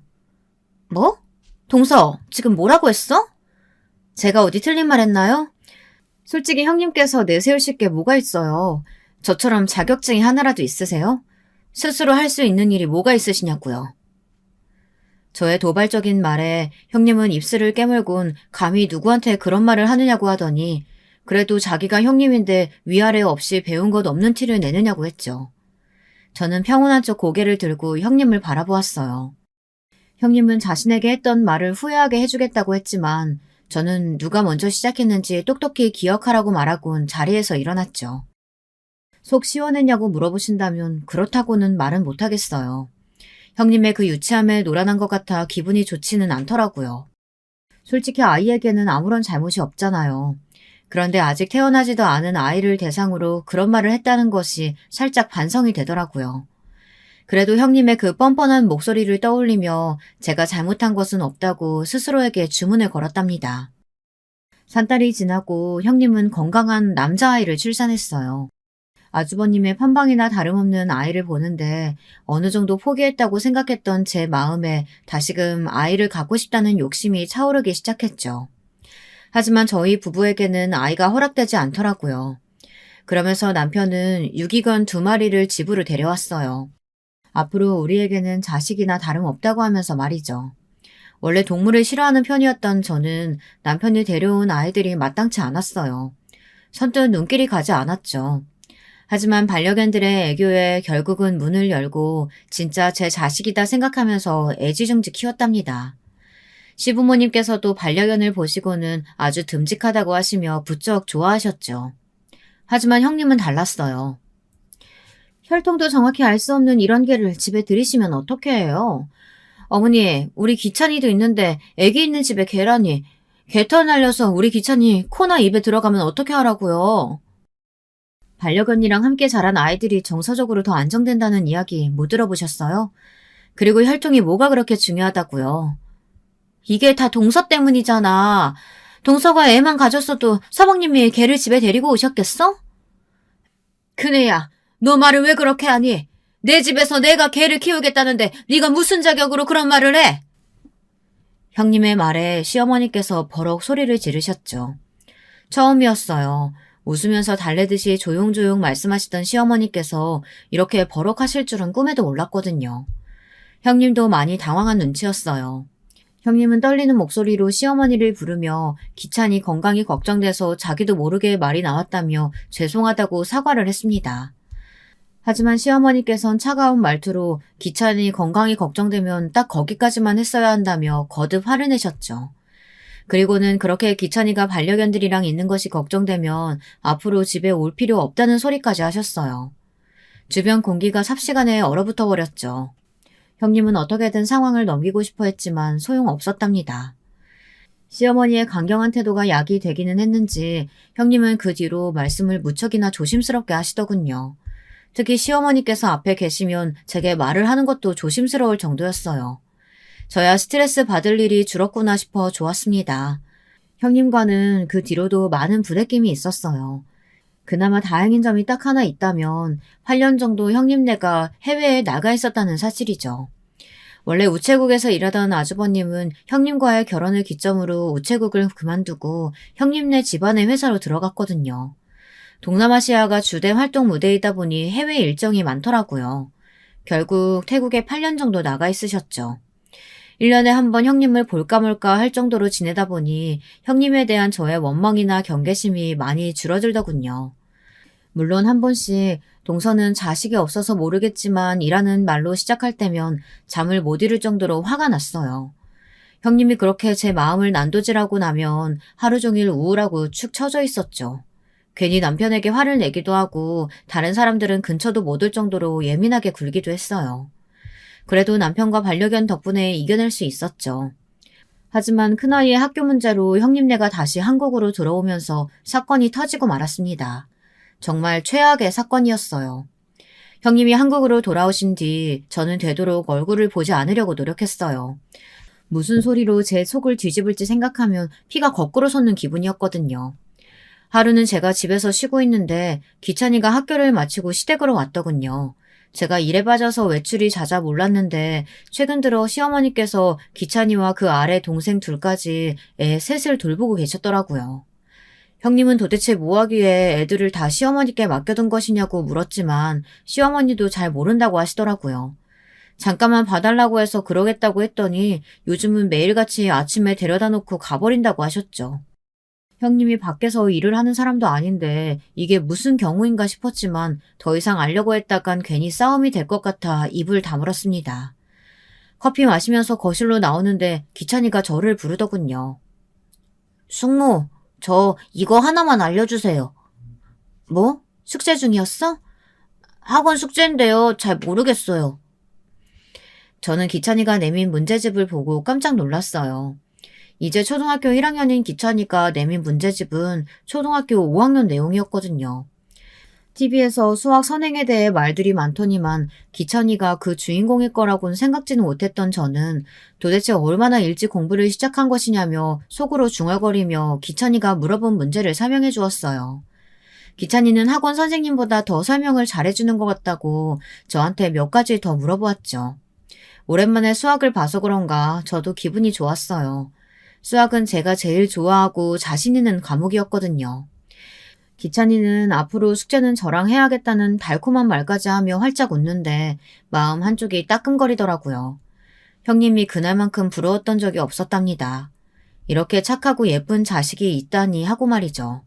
뭐? 동서, 지금 뭐라고 했어? 제가 어디 틀린 말 했나요? 솔직히 형님께서 내세우실 게 뭐가 있어요. 저처럼 자격증이 하나라도 있으세요? 스스로 할 수 있는 일이 뭐가 있으시냐고요. 저의 도발적인 말에 형님은 입술을 깨물곤 감히 누구한테 그런 말을 하느냐고 하더니 그래도 자기가 형님인데 위아래 없이 배운 것 없는 티를 내느냐고 했죠. 저는 평온한 척 고개를 들고 형님을 바라보았어요. 형님은 자신에게 했던 말을 후회하게 해주겠다고 했지만 저는 누가 먼저 시작했는지 똑똑히 기억하라고 말하곤 자리에서 일어났죠. 속 시원했냐고 물어보신다면 그렇다고는 말은 못하겠어요. 형님의 그 유치함에 놀아난 것 같아 기분이 좋지는 않더라고요. 솔직히 아이에게는 아무런 잘못이 없잖아요. 그런데 아직 태어나지도 않은 아이를 대상으로 그런 말을 했다는 것이 살짝 반성이 되더라고요. 그래도 형님의 그 뻔뻔한 목소리를 떠올리며 제가 잘못한 것은 없다고 스스로에게 주문을 걸었답니다. 산딸이 지나고 형님은 건강한 남자아이를 출산했어요. 아주버님의 판방이나 다름없는 아이를 보는데 어느 정도 포기했다고 생각했던 제 마음에 다시금 아이를 갖고 싶다는 욕심이 차오르기 시작했죠. 하지만 저희 부부에게는 아이가 허락되지 않더라고요. 그러면서 남편은 유기견 2마리를 집으로 데려왔어요. 앞으로 우리에게는 자식이나 다름없다고 하면서 말이죠. 원래 동물을 싫어하는 편이었던 저는 남편이 데려온 아이들이 마땅치 않았어요. 선뜻 눈길이 가지 않았죠. 하지만 반려견들의 애교에 결국은 문을 열고 진짜 제 자식이다 생각하면서 애지중지 키웠답니다. 시부모님께서도 반려견을 보시고는 아주 듬직하다고 하시며 부쩍 좋아하셨죠. 하지만 형님은 달랐어요. 혈통도 정확히 알 수 없는 이런 개를 집에 들이시면 어떻게 해요? 어머니, 우리 기찬이도 있는데 애기 있는 집에 개라니. 개털 날려서 우리 기찬이 코나 입에 들어가면 어떻게 하라고요? 반려견이랑 함께 자란 아이들이 정서적으로 더 안정된다는 이야기 못 들어보셨어요? 그리고 혈통이 뭐가 그렇게 중요하다고요? 이게 다 동서 때문이잖아. 동서가 애만 가졌어도 서방님이 개를 집에 데리고 오셨겠어? 큰애야, 너 말을 왜 그렇게 하니? 내 집에서 내가 개를 키우겠다는데 네가 무슨 자격으로 그런 말을 해? 형님의 말에 시어머니께서 버럭 소리를 지르셨죠. 처음이었어요. 웃으면서 달래듯이 조용조용 말씀하시던 시어머니께서 이렇게 버럭하실 줄은 꿈에도 몰랐거든요. 형님도 많이 당황한 눈치였어요. 형님은 떨리는 목소리로 시어머니를 부르며 기찬이 건강이 걱정돼서 자기도 모르게 말이 나왔다며 죄송하다고 사과를 했습니다. 하지만 시어머니께선 차가운 말투로 기찬이 건강이 걱정되면 딱 거기까지만 했어야 한다며 거듭 화를 내셨죠. 그리고는 그렇게 기찬이가 반려견들이랑 있는 것이 걱정되면 앞으로 집에 올 필요 없다는 소리까지 하셨어요. 주변 공기가 삽시간에 얼어붙어 버렸죠. 형님은 어떻게든 상황을 넘기고 싶어 했지만 소용없었답니다. 시어머니의 강경한 태도가 약이 되기는 했는지 형님은 그 뒤로 말씀을 무척이나 조심스럽게 하시더군요. 특히 시어머니께서 앞에 계시면 제게 말을 하는 것도 조심스러울 정도였어요. 저야 스트레스 받을 일이 줄었구나 싶어 좋았습니다. 형님과는 그 뒤로도 많은 부대낌이 있었어요. 그나마 다행인 점이 딱 하나 있다면 8년 정도 형님네가 해외에 나가 있었다는 사실이죠. 원래 우체국에서 일하던 아주버님은 형님과의 결혼을 기점으로 우체국을 그만두고 형님네 집안의 회사로 들어갔거든요. 동남아시아가 주된 활동 무대이다 보니 해외 일정이 많더라고요. 결국 태국에 8년 정도 나가 있으셨죠. 1년에 한 번 형님을 볼까 말까 할 정도로 지내다 보니 형님에 대한 저의 원망이나 경계심이 많이 줄어들더군요. 물론 한 번씩 동서는 자식이 없어서 모르겠지만 이라는 말로 시작할 때면 잠을 못 이룰 정도로 화가 났어요. 형님이 그렇게 제 마음을 난도질하고 나면 하루 종일 우울하고 축 처져 있었죠. 괜히 남편에게 화를 내기도 하고 다른 사람들은 근처도 못 올 정도로 예민하게 굴기도 했어요. 그래도 남편과 반려견 덕분에 이겨낼 수 있었죠. 하지만 큰아이의 학교 문제로 형님네가 다시 한국으로 들어오면서 사건이 터지고 말았습니다. 정말 최악의 사건이었어요. 형님이 한국으로 돌아오신 뒤 저는 되도록 얼굴을 보지 않으려고 노력했어요. 무슨 소리로 제 속을 뒤집을지 생각하면 피가 거꾸로 솟는 기분이었거든요. 하루는 제가 집에서 쉬고 있는데 기찬이가 학교를 마치고 시댁으로 왔더군요. 제가 일에 빠져서 외출이 잦아 몰랐는데 최근 들어 시어머니께서 기찬이와 그 아래 동생 둘까지 애 셋을 돌보고 계셨더라고요. 형님은 도대체 뭐 하기에 애들을 다 시어머니께 맡겨둔 것이냐고 물었지만 시어머니도 잘 모른다고 하시더라고요. 잠깐만 봐달라고 해서 그러겠다고 했더니 요즘은 매일같이 아침에 데려다 놓고 가버린다고 하셨죠. 형님이 밖에서 일을 하는 사람도 아닌데 이게 무슨 경우인가 싶었지만 더 이상 알려고 했다간 괜히 싸움이 될 것 같아 입을 다물었습니다. 커피 마시면서 거실로 나오는데 기찬이가 저를 부르더군요. 숙모, 저 이거 하나만 알려주세요. 뭐? 숙제 중이었어? 학원 숙제인데요. 잘 모르겠어요. 저는 기찬이가 내민 문제집을 보고 깜짝 놀랐어요. 이제 초등학교 1학년인 기찬이가 내민 문제집은 초등학교 5학년 내용이었거든요. TV에서 수학 선행에 대해 말들이 많더니만 기찬이가 그 주인공일 거라고는 생각지는 못했던 저는 도대체 얼마나 일찍 공부를 시작한 것이냐며 속으로 중얼거리며 기찬이가 물어본 문제를 설명해 주었어요. 기찬이는 학원 선생님보다 더 설명을 잘해주는 것 같다고 저한테 몇 가지 더 물어보았죠. 오랜만에 수학을 봐서 그런가 저도 기분이 좋았어요. 수학은 제가 제일 좋아하고 자신 있는 과목이었거든요. 기찬이는 앞으로 숙제는 저랑 해야겠다는 달콤한 말까지 하며 활짝 웃는데 마음 한쪽이 따끔거리더라고요. 형님이 그날만큼 부러웠던 적이 없었답니다. 이렇게 착하고 예쁜 자식이 있다니 하고 말이죠.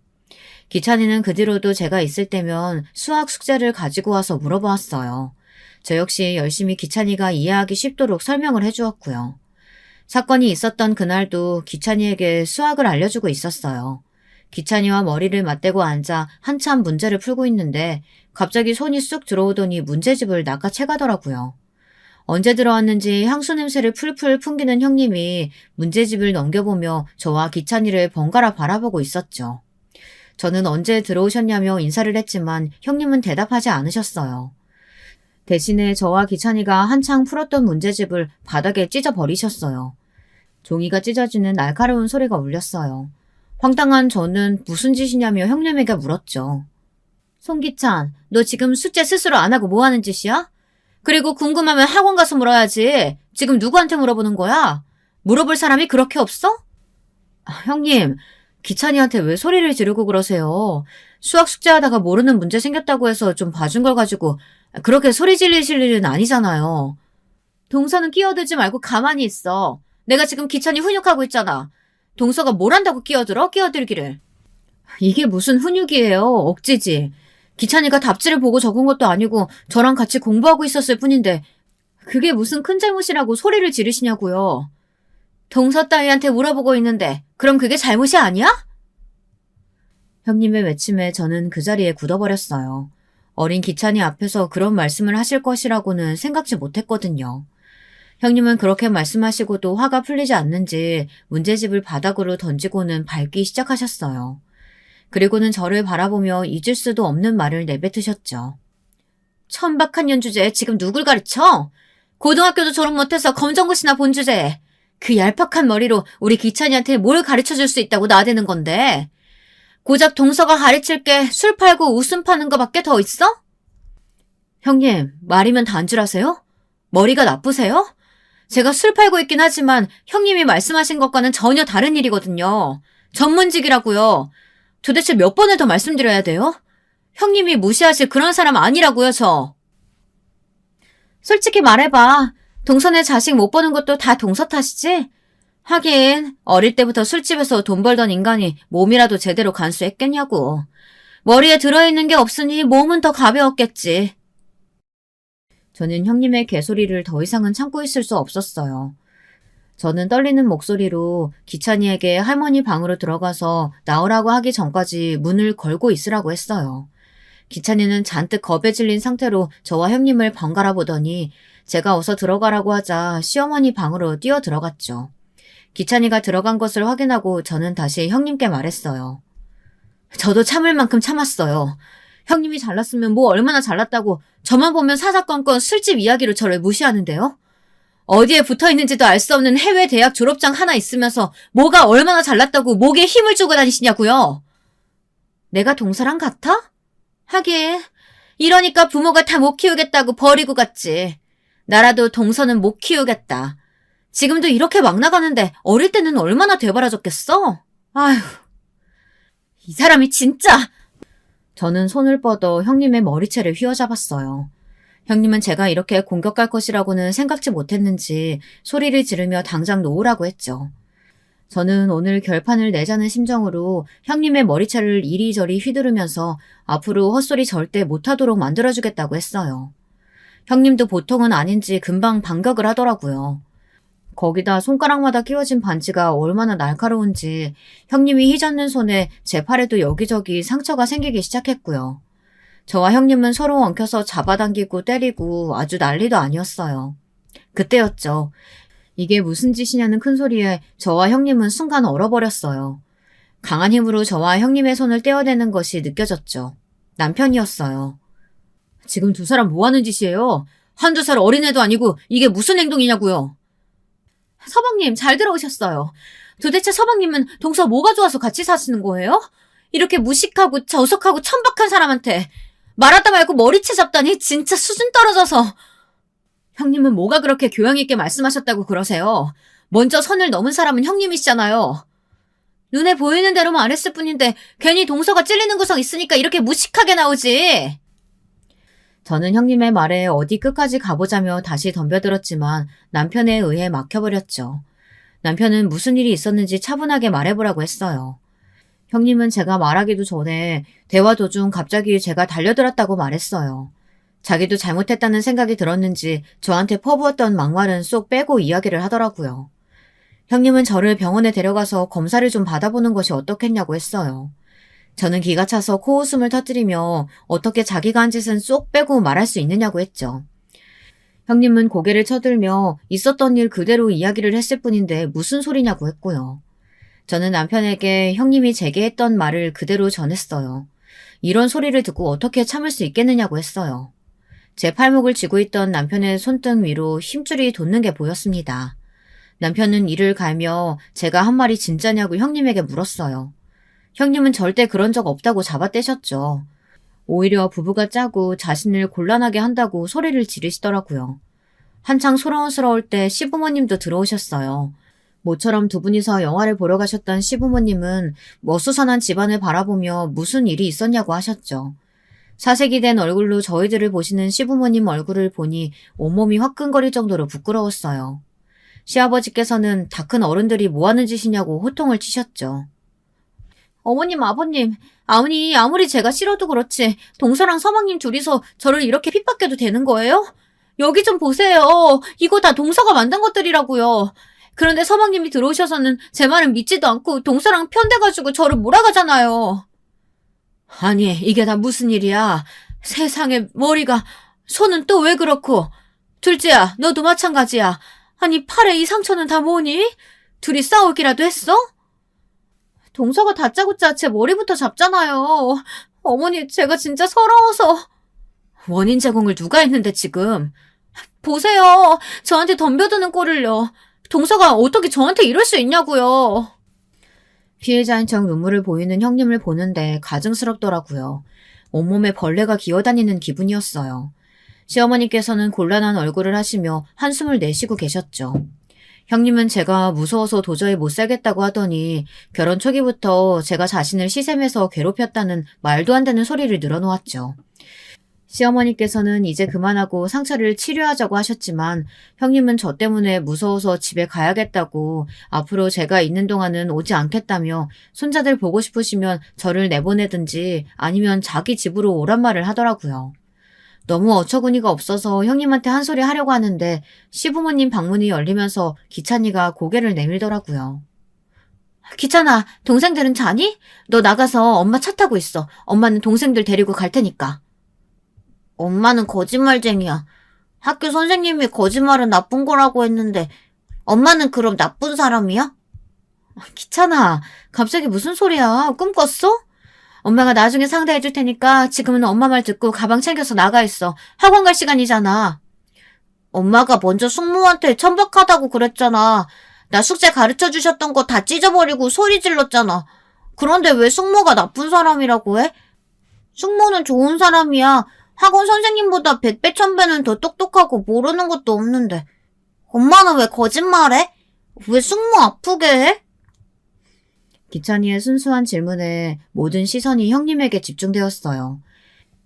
기찬이는 그 뒤로도 제가 있을 때면 수학 숙제를 가지고 와서 물어보았어요. 저 역시 열심히 기찬이가 이해하기 쉽도록 설명을 해주었고요. 사건이 있었던 그날도 기찬이에게 수학을 알려주고 있었어요. 기찬이와 머리를 맞대고 앉아 한참 문제를 풀고 있는데 갑자기 손이 쑥 들어오더니 문제집을 낚아채가더라고요. 언제 들어왔는지 향수 냄새를 풀풀 풍기는 형님이 문제집을 넘겨보며 저와 기찬이를 번갈아 바라보고 있었죠. 저는 언제 들어오셨냐며 인사를 했지만 형님은 대답하지 않으셨어요. 대신에 저와 기찬이가 한창 풀었던 문제집을 바닥에 찢어버리셨어요. 종이가 찢어지는 날카로운 소리가 울렸어요. 황당한 저는 무슨 짓이냐며 형님에게 물었죠. 송기찬, 너 지금 숙제 스스로 안 하고 뭐 하는 짓이야? 그리고 궁금하면 학원 가서 물어야지. 지금 누구한테 물어보는 거야? 물어볼 사람이 그렇게 없어? 형님, 기찬이한테 왜 소리를 지르고 그러세요? 수학 숙제하다가 모르는 문제 생겼다고 해서 좀 봐준 걸 가지고 그렇게 소리 지르실 일은 아니잖아요. 동서는 끼어들지 말고 가만히 있어. 내가 지금 기찬이 훈육하고 있잖아. 동서가 뭘 한다고 끼어들어? 끼어들기를. 이게 무슨 훈육이에요? 억지지. 기찬이가 답지를 보고 적은 것도 아니고 저랑 같이 공부하고 있었을 뿐인데 그게 무슨 큰 잘못이라고 소리를 지르시냐고요. 동서 따위한테 물어보고 있는데 그럼 그게 잘못이 아니야? 형님의 외침에 저는 그 자리에 굳어버렸어요. 어린 기찬이 앞에서 그런 말씀을 하실 것이라고는 생각지 못했거든요. 형님은 그렇게 말씀하시고도 화가 풀리지 않는지 문제집을 바닥으로 던지고는 밟기 시작하셨어요. 그리고는 저를 바라보며 잊을 수도 없는 말을 내뱉으셨죠. 천박한 주제에 지금 누굴 가르쳐? 고등학교도 졸업 못해서 검정고시나 본 주제에 그 얄팍한 머리로 우리 기찬이한테 뭘 가르쳐줄 수 있다고 나대는 건데 고작 동서가 가르칠 게 술 팔고 웃음 파는 거밖에 더 있어? 형님, 말이면 단줄하세요? 머리가 나쁘세요? 제가 술 팔고 있긴 하지만 형님이 말씀하신 것과는 전혀 다른 일이거든요. 전문직이라고요. 도대체 몇 번을 더 말씀드려야 돼요? 형님이 무시하실 그런 사람 아니라고요, 저. 솔직히 말해봐. 동서네 자식 못 보는 것도 다 동서 탓이지? 하긴 어릴 때부터 술집에서 돈 벌던 인간이 몸이라도 제대로 간수했겠냐고. 머리에 들어있는 게 없으니 몸은 더 가벼웠겠지. 저는 형님의 개소리를 더 이상은 참고 있을 수 없었어요. 저는 떨리는 목소리로 기찬이에게 할머니 방으로 들어가서 나오라고 하기 전까지 문을 걸고 있으라고 했어요. 기찬이는 잔뜩 겁에 질린 상태로 저와 형님을 번갈아 보더니 제가 어서 들어가라고 하자 시어머니 방으로 뛰어 들어갔죠. 기찬이가 들어간 것을 확인하고 저는 다시 형님께 말했어요. 저도 참을 만큼 참았어요. 형님이 잘났으면 뭐 얼마나 잘났다고 저만 보면 사사건건 술집 이야기로 저를 무시하는데요? 어디에 붙어있는지도 알 수 없는 해외 대학 졸업장 하나 있으면서 뭐가 얼마나 잘났다고 목에 힘을 주고 다니시냐고요? 내가 동서랑 같아? 하긴 이러니까 부모가 다 못 키우겠다고 버리고 갔지. 나라도 동서는 못 키우겠다. 지금도 이렇게 막 나가는데 어릴 때는 얼마나 되바라졌겠어? 아휴, 이 사람이 진짜... 저는 손을 뻗어 형님의 머리채를 휘어잡았어요. 형님은 제가 이렇게 공격할 것이라고는 생각지 못했는지 소리를 지르며 당장 놓으라고 했죠. 저는 오늘 결판을 내자는 심정으로 형님의 머리채를 이리저리 휘두르면서 앞으로 헛소리 절대 못하도록 만들어주겠다고 했어요. 형님도 보통은 아닌지 금방 반격을 하더라고요. 거기다 손가락마다 끼워진 반지가 얼마나 날카로운지 형님이 휘젓는 손에 제 팔에도 여기저기 상처가 생기기 시작했고요. 저와 형님은 서로 엉켜서 잡아당기고 때리고 아주 난리도 아니었어요. 그때였죠. 이게 무슨 짓이냐는 큰 소리에 저와 형님은 순간 얼어버렸어요. 강한 힘으로 저와 형님의 손을 떼어내는 것이 느껴졌죠. 남편이었어요. 지금 두 사람 뭐 하는 짓이에요? 한두 살 어린애도 아니고 이게 무슨 행동이냐고요. 서방님 잘 들어오셨어요. 도대체 서방님은 동서 뭐가 좋아서 같이 사시는 거예요? 이렇게 무식하고 저속하고 천박한 사람한테 말하다 말고 머리채 잡다니 진짜 수준 떨어져서. 형님은 뭐가 그렇게 교양 있게 말씀하셨다고 그러세요? 먼저 선을 넘은 사람은 형님이시잖아요. 눈에 보이는 대로 말했을 뿐인데 괜히 동서가 찔리는 구석 있으니까 이렇게 무식하게 나오지. 저는 형님의 말에 어디 끝까지 가보자며 다시 덤벼들었지만 남편에 의해 막혀버렸죠. 남편은 무슨 일이 있었는지 차분하게 말해보라고 했어요. 형님은 제가 말하기도 전에 대화 도중 갑자기 제가 달려들었다고 말했어요. 자기도 잘못했다는 생각이 들었는지 저한테 퍼부었던 막말은 쏙 빼고 이야기를 하더라고요. 형님은 저를 병원에 데려가서 검사를 좀 받아보는 것이 어떻겠냐고 했어요. 저는 기가 차서 코웃음을 터뜨리며 어떻게 자기가 한 짓은 쏙 빼고 말할 수 있느냐고 했죠. 형님은 고개를 쳐들며 있었던 일 그대로 이야기를 했을 뿐인데 무슨 소리냐고 했고요. 저는 남편에게 형님이 제게 했던 말을 그대로 전했어요. 이런 소리를 듣고 어떻게 참을 수 있겠느냐고 했어요. 제 팔목을 쥐고 있던 남편의 손등 위로 힘줄이 돋는 게 보였습니다. 남편은 이를 갈며 제가 한 말이 진짜냐고 형님에게 물었어요. 형님은 절대 그런 적 없다고 잡아떼셨죠. 오히려 부부가 짜고 자신을 곤란하게 한다고 소리를 지르시더라고요. 한창 소란스러울 때 시부모님도 들어오셨어요. 모처럼 두 분이서 영화를 보러 가셨던 시부모님은 어수선한 집안을 바라보며 무슨 일이 있었냐고 하셨죠. 사색이 된 얼굴로 저희들을 보시는 시부모님 얼굴을 보니 온몸이 화끈거릴 정도로 부끄러웠어요. 시아버지께서는 다 큰 어른들이 뭐하는 짓이냐고 호통을 치셨죠. 어머님, 아버님, 아무리 제가 싫어도 그렇지 동서랑 서방님 둘이서 저를 이렇게 핍박해도 되는 거예요? 여기 좀 보세요. 이거 다 동서가 만든 것들이라고요. 그런데 서방님이 들어오셔서는 제 말은 믿지도 않고 동서랑 편대가지고 저를 몰아가잖아요. 아니, 이게 다 무슨 일이야? 세상에 머리가, 손은 또 왜 그렇고? 둘째야, 너도 마찬가지야. 아니, 팔에 이 상처는 다 뭐니? 둘이 싸우기라도 했어? 동서가 다짜고짜 제 머리부터 잡잖아요. 어머니, 제가 진짜 서러워서. 원인 제공을 누가 했는데 지금. 보세요. 저한테 덤벼드는 꼴을요. 동서가 어떻게 저한테 이럴 수 있냐고요. 피해자인 척 눈물을 보이는 형님을 보는데 가증스럽더라고요. 온몸에 벌레가 기어다니는 기분이었어요. 시어머니께서는 곤란한 얼굴을 하시며 한숨을 내쉬고 계셨죠. 형님은 제가 무서워서 도저히 못 살겠다고 하더니 결혼 초기부터 제가 자신을 시샘해서 괴롭혔다는 말도 안 되는 소리를 늘어놓았죠. 시어머니께서는 이제 그만하고 상처를 치료하자고 하셨지만 형님은 저 때문에 무서워서 집에 가야겠다고 앞으로 제가 있는 동안은 오지 않겠다며 손자들 보고 싶으시면 저를 내보내든지 아니면 자기 집으로 오란 말을 하더라고요. 너무 어처구니가 없어서 형님한테 한 소리 하려고 하는데 시부모님 방문이 열리면서 기찬이가 고개를 내밀더라고요. 기찬아, 동생들은 자니? 너 나가서 엄마 차 타고 있어. 엄마는 동생들 데리고 갈 테니까. 엄마는 거짓말쟁이야. 학교 선생님이 거짓말은 나쁜 거라고 했는데 엄마는 그럼 나쁜 사람이야? 기찬아, 갑자기 무슨 소리야? 꿈 꿨어? 엄마가 나중에 상대해줄 테니까 지금은 엄마 말 듣고 가방 챙겨서 나가 있어. 학원 갈 시간이잖아. 엄마가 먼저 숙모한테 천박하다고 그랬잖아. 나 숙제 가르쳐 주셨던 거 다 찢어버리고 소리 질렀잖아. 그런데 왜 숙모가 나쁜 사람이라고 해? 숙모는 좋은 사람이야. 학원 선생님보다 100배 1000배는 더 똑똑하고 모르는 것도 없는데. 엄마는 왜 거짓말해? 왜 숙모 아프게 해? 기찬이의 순수한 질문에 모든 시선이 형님에게 집중되었어요.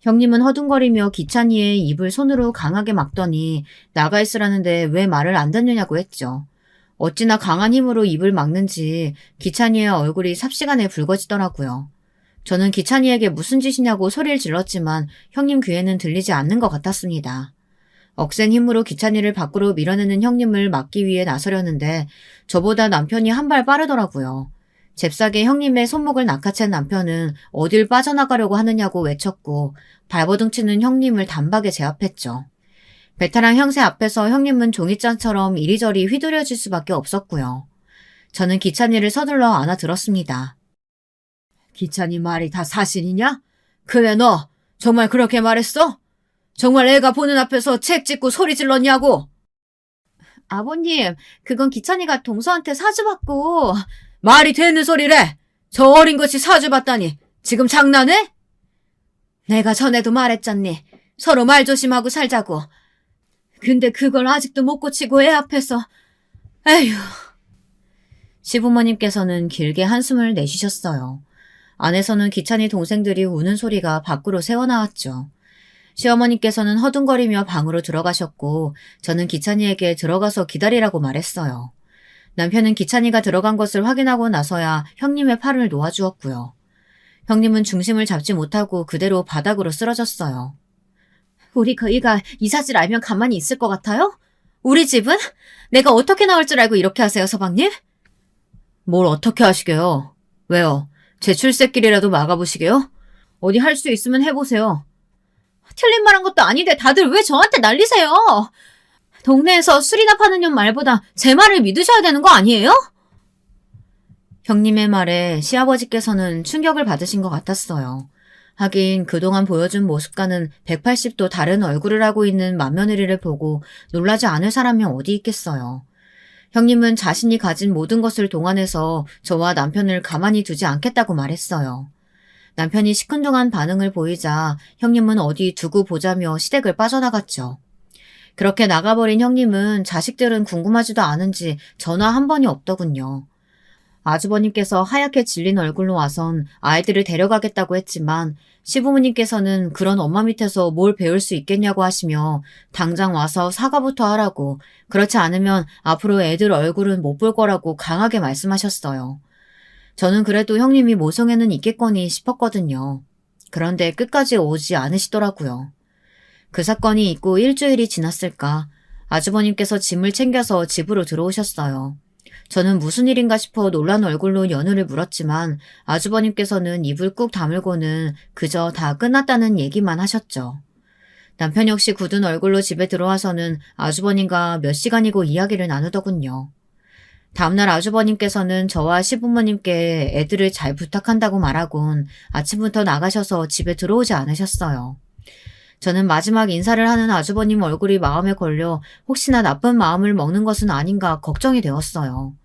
형님은 허둥거리며 기찬이의 입을 손으로 강하게 막더니 나가 있으라는데 왜 말을 안 듣느냐고 했죠. 어찌나 강한 힘으로 입을 막는지 기찬이의 얼굴이 삽시간에 붉어지더라고요. 저는 기찬이에게 무슨 짓이냐고 소리를 질렀지만 형님 귀에는 들리지 않는 것 같았습니다. 억센 힘으로 기찬이를 밖으로 밀어내는 형님을 막기 위해 나서려는데 저보다 남편이 한 발 빠르더라고요. 잽싸게 형님의 손목을 낚아챈 남편은 어딜 빠져나가려고 하느냐고 외쳤고 발버둥 치는 형님을 단박에 제압했죠. 베테랑 형세 앞에서 형님은 종이잔처럼 이리저리 휘두려질 수밖에 없었고요. 저는 기찬이를 서둘러 안아들었습니다. 기찬이 말이 다 사실이냐? 그래 너 정말 그렇게 말했어? 정말 애가 보는 앞에서 책 찍고 소리 질렀냐고? 아버님, 그건 기찬이가 동서한테 사주받고. 말이 되는 소리래. 저 어린 것이 사주받다니. 지금 장난해? 내가 전에도 말했잖니. 서로 말 조심하고 살자고. 근데 그걸 아직도 못 고치고 애 앞에서. 에휴. 시부모님께서는 길게 한숨을 내쉬셨어요. 안에서는 기찬이 동생들이 우는 소리가 밖으로 새어나왔죠. 시어머니께서는 허둥거리며 방으로 들어가셨고 저는 기찬이에게 들어가서 기다리라고 말했어요. 남편은 기찬이가 들어간 것을 확인하고 나서야 형님의 팔을 놓아주었고요. 형님은 중심을 잡지 못하고 그대로 바닥으로 쓰러졌어요. 우리 그이가 이 사실 알면 가만히 있을 것 같아요? 우리 집은? 내가 어떻게 나올 줄 알고 이렇게 하세요, 서방님? 뭘 어떻게 하시게요? 왜요? 제 출세길이라도 막아보시게요? 어디 할 수 있으면 해보세요. 틀린 말 한 것도 아닌데 다들 왜 저한테 난리세요? 동네에서 술이나 파는 년 말보다 제 말을 믿으셔야 되는 거 아니에요? 형님의 말에 시아버지께서는 충격을 받으신 것 같았어요. 하긴 그동안 보여준 모습과는 180도 다른 얼굴을 하고 있는 맏며느리를 보고 놀라지 않을 사람이 어디 있겠어요. 형님은 자신이 가진 모든 것을 동원해서 저와 남편을 가만히 두지 않겠다고 말했어요. 남편이 시큰둥한 반응을 보이자 형님은 어디 두고 보자며 시댁을 빠져나갔죠. 그렇게 나가버린 형님은 자식들은 궁금하지도 않은지 전화 한 번이 없더군요. 아주버님께서 하얗게 질린 얼굴로 와선 아이들을 데려가겠다고 했지만 시부모님께서는 그런 엄마 밑에서 뭘 배울 수 있겠냐고 하시며 당장 와서 사과부터 하라고, 그렇지 않으면 앞으로 애들 얼굴은 못 볼 거라고 강하게 말씀하셨어요. 저는 그래도 형님이 모성애는 있겠거니 싶었거든요. 그런데 끝까지 오지 않으시더라고요. 그 사건이 있고 일주일이 지났을까 아주버님께서 짐을 챙겨서 집으로 들어오셨어요. 저는 무슨 일인가 싶어 놀란 얼굴로 연우를 물었지만 아주버님께서는 입을 꾹 다물고는 그저 다 끝났다는 얘기만 하셨죠. 남편 역시 굳은 얼굴로 집에 들어와서는 아주버님과 몇 시간이고 이야기를 나누더군요. 다음날 아주버님께서는 저와 시부모님께 애들을 잘 부탁한다고 말하곤 아침부터 나가셔서 집에 들어오지 않으셨어요. 저는 마지막 인사를 하는 아주버님 얼굴이 마음에 걸려 혹시나 나쁜 마음을 먹는 것은 아닌가 걱정이 되었어요.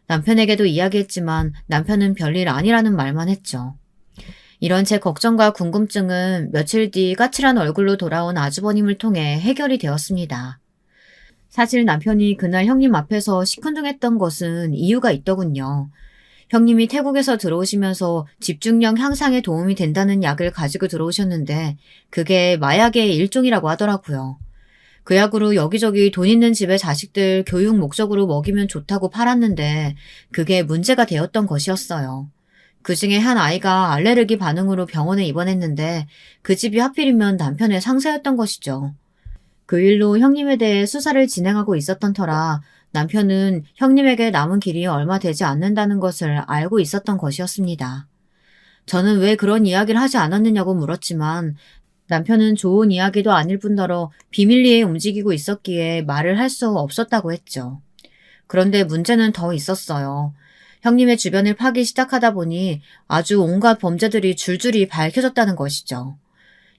남편에게도 이야기했지만 남편은 별일 아니라는 말만 했죠. 이런 제 걱정과 궁금증은 며칠 뒤 까칠한 얼굴로 돌아온 아주버님을 통해 해결이 되었습니다. 사실 남편이 그날 형님 앞에서 시큰둥했던 것은 이유가 있더군요. 형님이 태국에서 들어오시면서 집중력 향상에 도움이 된다는 약을 가지고 들어오셨는데 그게 마약의 일종이라고 하더라고요. 그 약으로 여기저기 돈 있는 집의 자식들 교육 목적으로 먹이면 좋다고 팔았는데 그게 문제가 되었던 것이었어요. 그 중에 한 아이가 알레르기 반응으로 병원에 입원했는데 그 집이 하필이면 남편의 상사였던 것이죠. 그 일로 형님에 대해 수사를 진행하고 있었던 터라 남편은 형님에게 남은 길이 얼마 되지 않는다는 것을 알고 있었던 것이었습니다. 저는 왜 그런 이야기를 하지 않았느냐고 물었지만 남편은 좋은 이야기도 아닐 뿐더러 비밀리에 움직이고 있었기에 말을 할 수 없었다고 했죠. 그런데 문제는 더 있었어요. 형님의 주변을 파기 시작하다 보니 아주 온갖 범죄들이 줄줄이 밝혀졌다는 것이죠.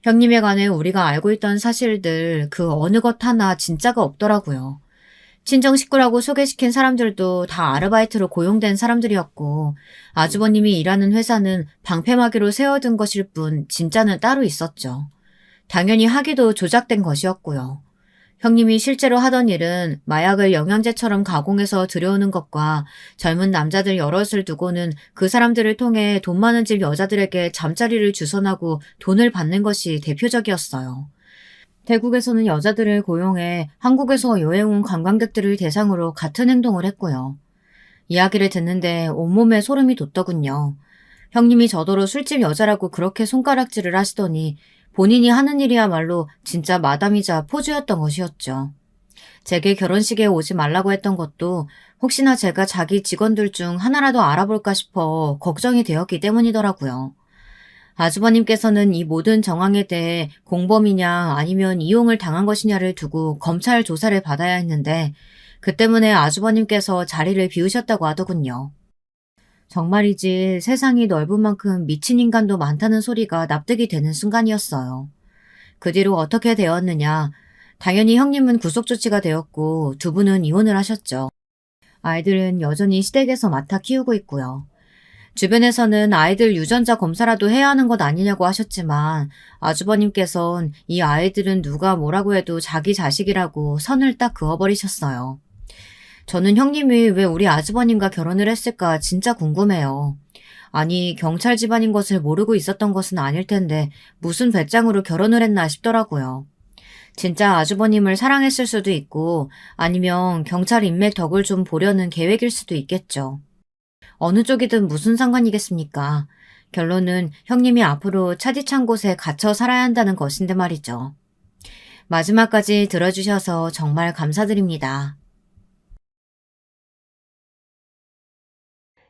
형님에 관해 우리가 알고 있던 사실들 그 어느 것 하나 진짜가 없더라고요. 친정 식구라고 소개시킨 사람들도 다 아르바이트로 고용된 사람들이었고 아주버님이 일하는 회사는 방패막이로 세워둔 것일 뿐 진짜는 따로 있었죠. 당연히 학위도 조작된 것이었고요. 형님이 실제로 하던 일은 마약을 영양제처럼 가공해서 들여오는 것과 젊은 남자들 여럿을 두고는 그 사람들을 통해 돈 많은 집 여자들에게 잠자리를 주선하고 돈을 받는 것이 대표적이었어요. 태국에서는 여자들을 고용해 한국에서 여행 온 관광객들을 대상으로 같은 행동을 했고요. 이야기를 듣는데 온몸에 소름이 돋더군요. 형님이 저더러 술집 여자라고 그렇게 손가락질을 하시더니 본인이 하는 일이야말로 진짜 마담이자 포주였던 것이었죠. 제게 결혼식에 오지 말라고 했던 것도 혹시나 제가 자기 직원들 중 하나라도 알아볼까 싶어 걱정이 되었기 때문이더라고요. 아주버님께서는 이 모든 정황에 대해 공범이냐 아니면 이용을 당한 것이냐를 두고 검찰 조사를 받아야 했는데 그 때문에 아주버님께서 자리를 비우셨다고 하더군요. 정말이지 세상이 넓은 만큼 미친 인간도 많다는 소리가 납득이 되는 순간이었어요. 그 뒤로 어떻게 되었느냐. 당연히 형님은 구속조치가 되었고 두 분은 이혼을 하셨죠. 아이들은 여전히 시댁에서 맡아 키우고 있고요. 주변에서는 아이들 유전자 검사라도 해야 하는 것 아니냐고 하셨지만 아주버님께선 이 아이들은 누가 뭐라고 해도 자기 자식이라고 선을 딱 그어버리셨어요. 저는 형님이 왜 우리 아주버님과 결혼을 했을까 진짜 궁금해요. 아니, 경찰 집안인 것을 모르고 있었던 것은 아닐 텐데 무슨 배짱으로 결혼을 했나 싶더라고요. 진짜 아주버님을 사랑했을 수도 있고 아니면 경찰 인맥 덕을 좀 보려는 계획일 수도 있겠죠. 어느 쪽이든 무슨 상관이겠습니까? 결론은 형님이 앞으로 차디찬 곳에 갇혀 살아야 한다는 것인데 말이죠. 마지막까지 들어주셔서 정말 감사드립니다.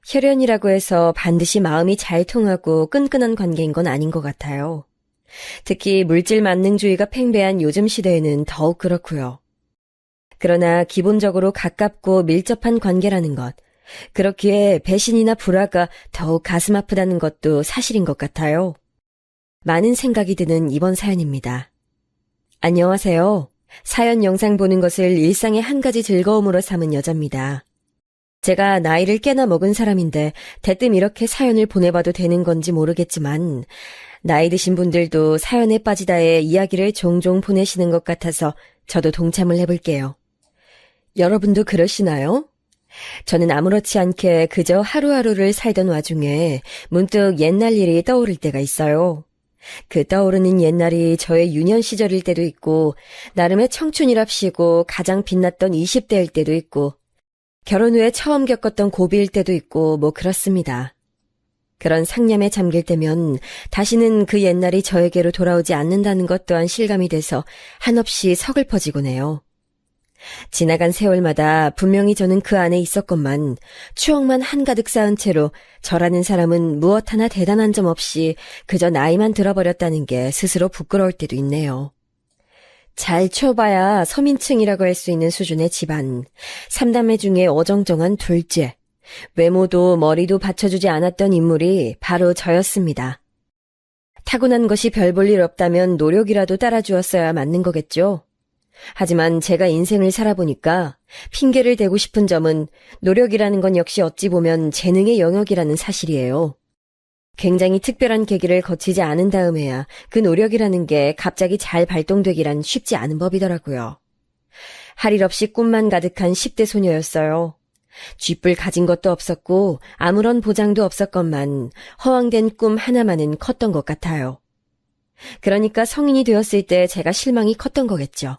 혈연이라고 해서 반드시 마음이 잘 통하고 끈끈한 관계인 건 아닌 것 같아요. 특히 물질 만능주의가 팽배한 요즘 시대에는 더욱 그렇고요. 그러나 기본적으로 가깝고 밀접한 관계라는 것, 그렇기에 배신이나 불화가 더욱 가슴 아프다는 것도 사실인 것 같아요. 많은 생각이 드는 이번 사연입니다. 안녕하세요. 사연 영상 보는 것을 일상의 한 가지 즐거움으로 삼은 여자입니다. 제가 나이를 꽤나 먹은 사람인데 대뜸 이렇게 사연을 보내봐도 되는 건지 모르겠지만 나이 드신 분들도 사연에 빠지다의 이야기를 종종 보내시는 것 같아서 저도 동참을 해볼게요. 여러분도 그러시나요? 저는 아무렇지 않게 그저 하루하루를 살던 와중에 문득 옛날 일이 떠오를 때가 있어요. 그 떠오르는 옛날이 저의 유년 시절일 때도 있고 나름의 청춘이랍시고 가장 빛났던 20대일 때도 있고 결혼 후에 처음 겪었던 고비일 때도 있고 뭐 그렇습니다. 그런 상념에 잠길 때면 다시는 그 옛날이 저에게로 돌아오지 않는다는 것 또한 실감이 돼서 한없이 서글퍼지곤 해요. 지나간 세월마다 분명히 저는 그 안에 있었건만 추억만 한가득 쌓은 채로 저라는 사람은 무엇 하나 대단한 점 없이 그저 나이만 들어버렸다는 게 스스로 부끄러울 때도 있네요. 잘 쳐봐야 서민층이라고 할 수 있는 수준의 집안, 3남매 중에 어정쩡한 둘째, 외모도 머리도 받쳐주지 않았던 인물이 바로 저였습니다. 타고난 것이 별 볼 일 없다면 노력이라도 따라주었어야 맞는 거겠죠. 하지만 제가 인생을 살아보니까 핑계를 대고 싶은 점은 노력이라는 건 역시 어찌 보면 재능의 영역이라는 사실이에요. 굉장히 특별한 계기를 거치지 않은 다음에야 그 노력이라는 게 갑자기 잘 발동되기란 쉽지 않은 법이더라고요. 할 일 없이 꿈만 가득한 10대 소녀였어요. 쥐뿔 가진 것도 없었고 아무런 보장도 없었건만 허황된 꿈 하나만은 컸던 것 같아요. 그러니까 성인이 되었을 때 제가 실망이 컸던 거겠죠.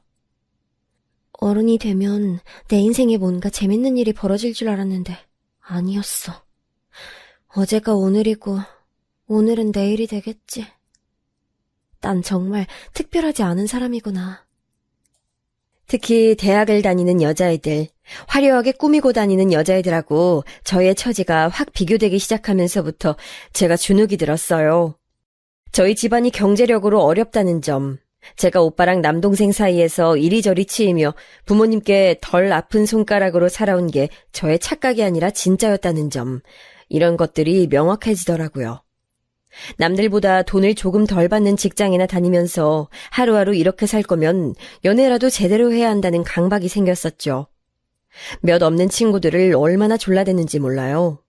어른이 되면 내 인생에 뭔가 재밌는 일이 벌어질 줄 알았는데 아니었어. 어제가 오늘이고 오늘은 내일이 되겠지. 난 정말 특별하지 않은 사람이구나. 특히 대학을 다니는 여자애들, 화려하게 꾸미고 다니는 여자애들하고 저의 처지가 확 비교되기 시작하면서부터 제가 주눅이 들었어요. 저희 집안이 경제력으로 어렵다는 점, 제가 오빠랑 남동생 사이에서 이리저리 치이며 부모님께 덜 아픈 손가락으로 살아온 게 저의 착각이 아니라 진짜였다는 점, 이런 것들이 명확해지더라고요. 남들보다 돈을 조금 덜 받는 직장이나 다니면서 하루하루 이렇게 살 거면 연애라도 제대로 해야 한다는 강박이 생겼었죠. 몇 없는 친구들을 얼마나 졸라대는지 몰라요.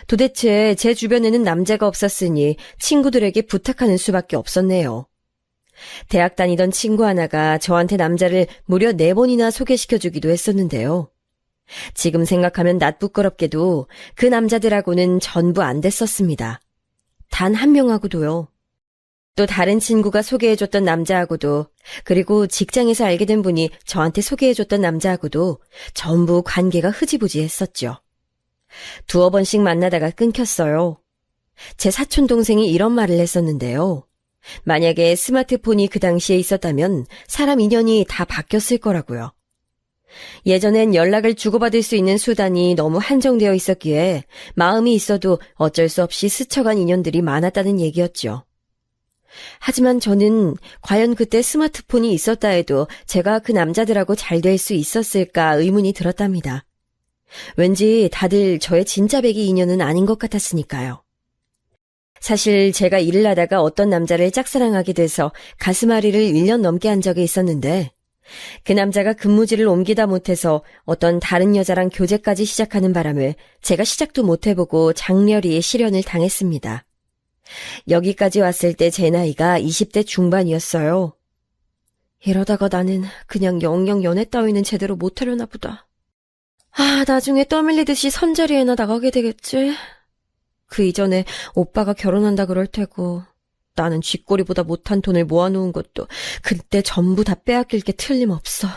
도대체 제 주변에는 남자가 없었으니 친구들에게 부탁하는 수밖에 없었네요. 대학 다니던 친구 하나가 저한테 남자를 무려 4번이나 소개시켜주기도 했었는데요. 지금 생각하면 낯부끄럽게도 그 남자들하고는 전부 안 됐었습니다. 단 한 명하고도요. 또 다른 친구가 소개해줬던 남자하고도, 그리고 직장에서 알게 된 분이 저한테 소개해줬던 남자하고도 전부 관계가 흐지부지했었죠. 두어 번씩 만나다가 끊겼어요. 제 사촌 동생이 이런 말을 했었는데요. 만약에 스마트폰이 그 당시에 있었다면 사람 인연이 다 바뀌었을 거라고요. 예전엔 연락을 주고받을 수 있는 수단이 너무 한정되어 있었기에 마음이 있어도 어쩔 수 없이 스쳐간 인연들이 많았다는 얘기였죠. 하지만 저는 과연 그때 스마트폰이 있었다 해도 제가 그 남자들하고 잘 될 수 있었을까 의문이 들었답니다. 왠지 다들 저의 진짜 배기 인연은 아닌 것 같았으니까요. 사실 제가 일을 하다가 어떤 남자를 짝사랑하게 돼서 가슴앓이를 1년 넘게 한 적이 있었는데 그 남자가 근무지를 옮기다 못해서 어떤 다른 여자랑 교제까지 시작하는 바람에 제가 시작도 못해보고 장렬히 실연을 당했습니다. 여기까지 왔을 때 제 나이가 20대 중반이었어요. 이러다가 나는 그냥 영영 연애 따위는 제대로 못하려나 보다. 나중에 떠밀리듯이 선자리에나 나가게 되겠지. 그 이전에 오빠가 결혼한다 그럴 테고 나는 쥐꼬리보다 못한 돈을 모아놓은 것도 그때 전부 다 빼앗길 게 틀림없어.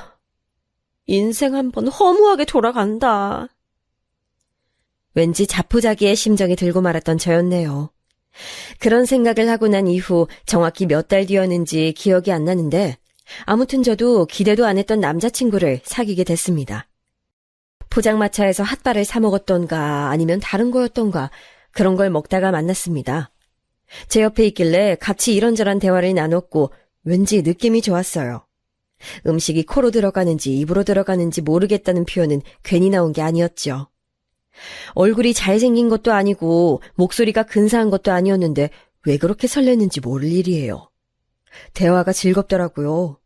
인생 한번 허무하게 돌아간다. 왠지 자포자기의 심정이 들고 말았던 저였네요. 그런 생각을 하고 난 이후 정확히 몇 달 뒤였는지 기억이 안 나는데 아무튼 저도 기대도 안 했던 남자친구를 사귀게 됐습니다. 포장마차에서 핫바를 사 먹었던가 아니면 다른 거였던가 그런 걸 먹다가 만났습니다. 제 옆에 있길래 같이 이런저런 대화를 나눴고 왠지 느낌이 좋았어요. 음식이 코로 들어가는지 입으로 들어가는지 모르겠다는 표현은 괜히 나온 게 아니었죠. 얼굴이 잘생긴 것도 아니고 목소리가 근사한 것도 아니었는데 왜 그렇게 설렜는지 모를 일이에요. 대화가 즐겁더라고요.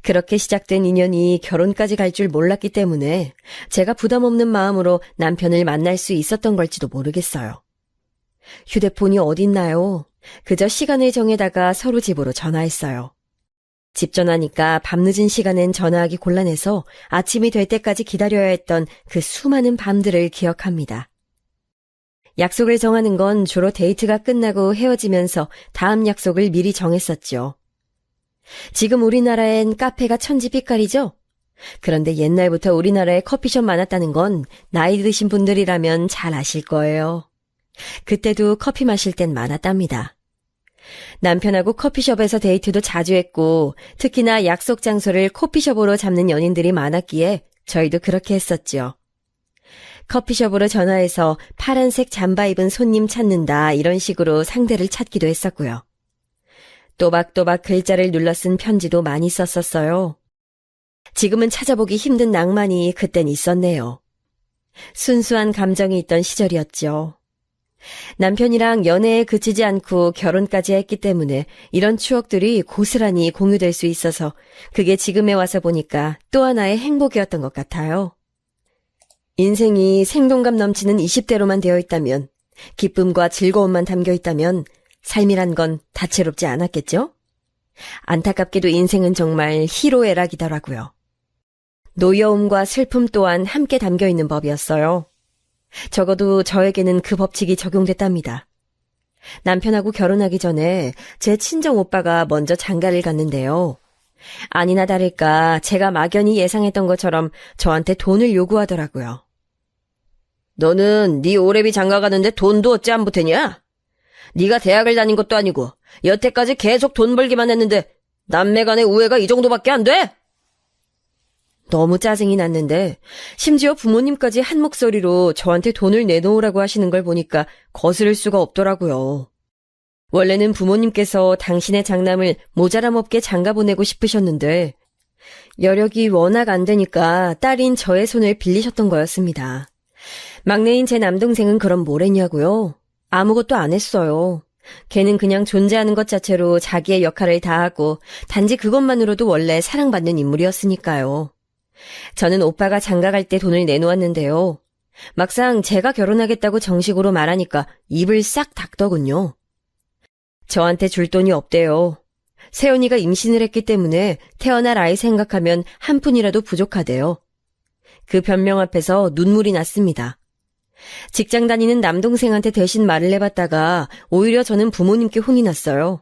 그렇게 시작된 인연이 결혼까지 갈 줄 몰랐기 때문에 제가 부담 없는 마음으로 남편을 만날 수 있었던 걸지도 모르겠어요. 휴대폰이 어딨나요? 그저 시간을 정해다가 서로 집으로 전화했어요. 집 전화니까 밤늦은 시간엔 전화하기 곤란해서 아침이 될 때까지 기다려야 했던 그 수많은 밤들을 기억합니다. 약속을 정하는 건 주로 데이트가 끝나고 헤어지면서 다음 약속을 미리 정했었죠. 지금 우리나라엔 카페가 천지빛깔이죠? 그런데 옛날부터 우리나라에 커피숍 많았다는 건 나이 드신 분들이라면 잘 아실 거예요. 그때도 커피 마실 땐 많았답니다. 남편하고 커피숍에서 데이트도 자주 했고 특히나 약속 장소를 커피숍으로 잡는 연인들이 많았기에 저희도 그렇게 했었죠. 커피숍으로 전화해서 파란색 잠바 입은 손님 찾는다 이런 식으로 상대를 찾기도 했었고요. 또박또박 글자를 눌러 쓴 편지도 많이 썼었어요. 지금은 찾아보기 힘든 낭만이 그땐 있었네요. 순수한 감정이 있던 시절이었죠. 남편이랑 연애에 그치지 않고 결혼까지 했기 때문에 이런 추억들이 고스란히 공유될 수 있어서 그게 지금에 와서 보니까 또 하나의 행복이었던 것 같아요. 인생이 생동감 넘치는 20대로만 되어 있다면, 기쁨과 즐거움만 담겨 있다면 삶이란 건 다채롭지 않았겠죠? 안타깝게도 인생은 정말 희로애락이더라고요. 노여움과 슬픔 또한 함께 담겨 있는 법이었어요. 적어도 저에게는 그 법칙이 적용됐답니다. 남편하고 결혼하기 전에 제 친정 오빠가 먼저 장가를 갔는데요. 아니나 다를까 제가 막연히 예상했던 것처럼 저한테 돈을 요구하더라고요. 너는 네 오래비 장가 가는데 돈도 어찌 안 보태냐? 네가 대학을 다닌 것도 아니고 여태까지 계속 돈 벌기만 했는데 남매 간의 우애가 이 정도밖에 안 돼? 너무 짜증이 났는데 심지어 부모님까지 한 목소리로 저한테 돈을 내놓으라고 하시는 걸 보니까 거스를 수가 없더라고요. 원래는 부모님께서 당신의 장남을 모자람 없게 장가 보내고 싶으셨는데 여력이 워낙 안 되니까 딸인 저의 손을 빌리셨던 거였습니다. 막내인 제 남동생은 그럼 뭘 했냐고요? 아무것도 안 했어요. 걔는 그냥 존재하는 것 자체로 자기의 역할을 다하고 단지 그것만으로도 원래 사랑받는 인물이었으니까요. 저는 오빠가 장가갈 때 돈을 내놓았는데요. 막상 제가 결혼하겠다고 정식으로 말하니까 입을 싹 닫더군요. 저한테 줄 돈이 없대요. 세연이가 임신을 했기 때문에 태어날 아이 생각하면 한 푼이라도 부족하대요. 그 변명 앞에서 눈물이 났습니다. 직장 다니는 남동생한테 대신 말을 해봤다가 오히려 저는 부모님께 혼이 났어요.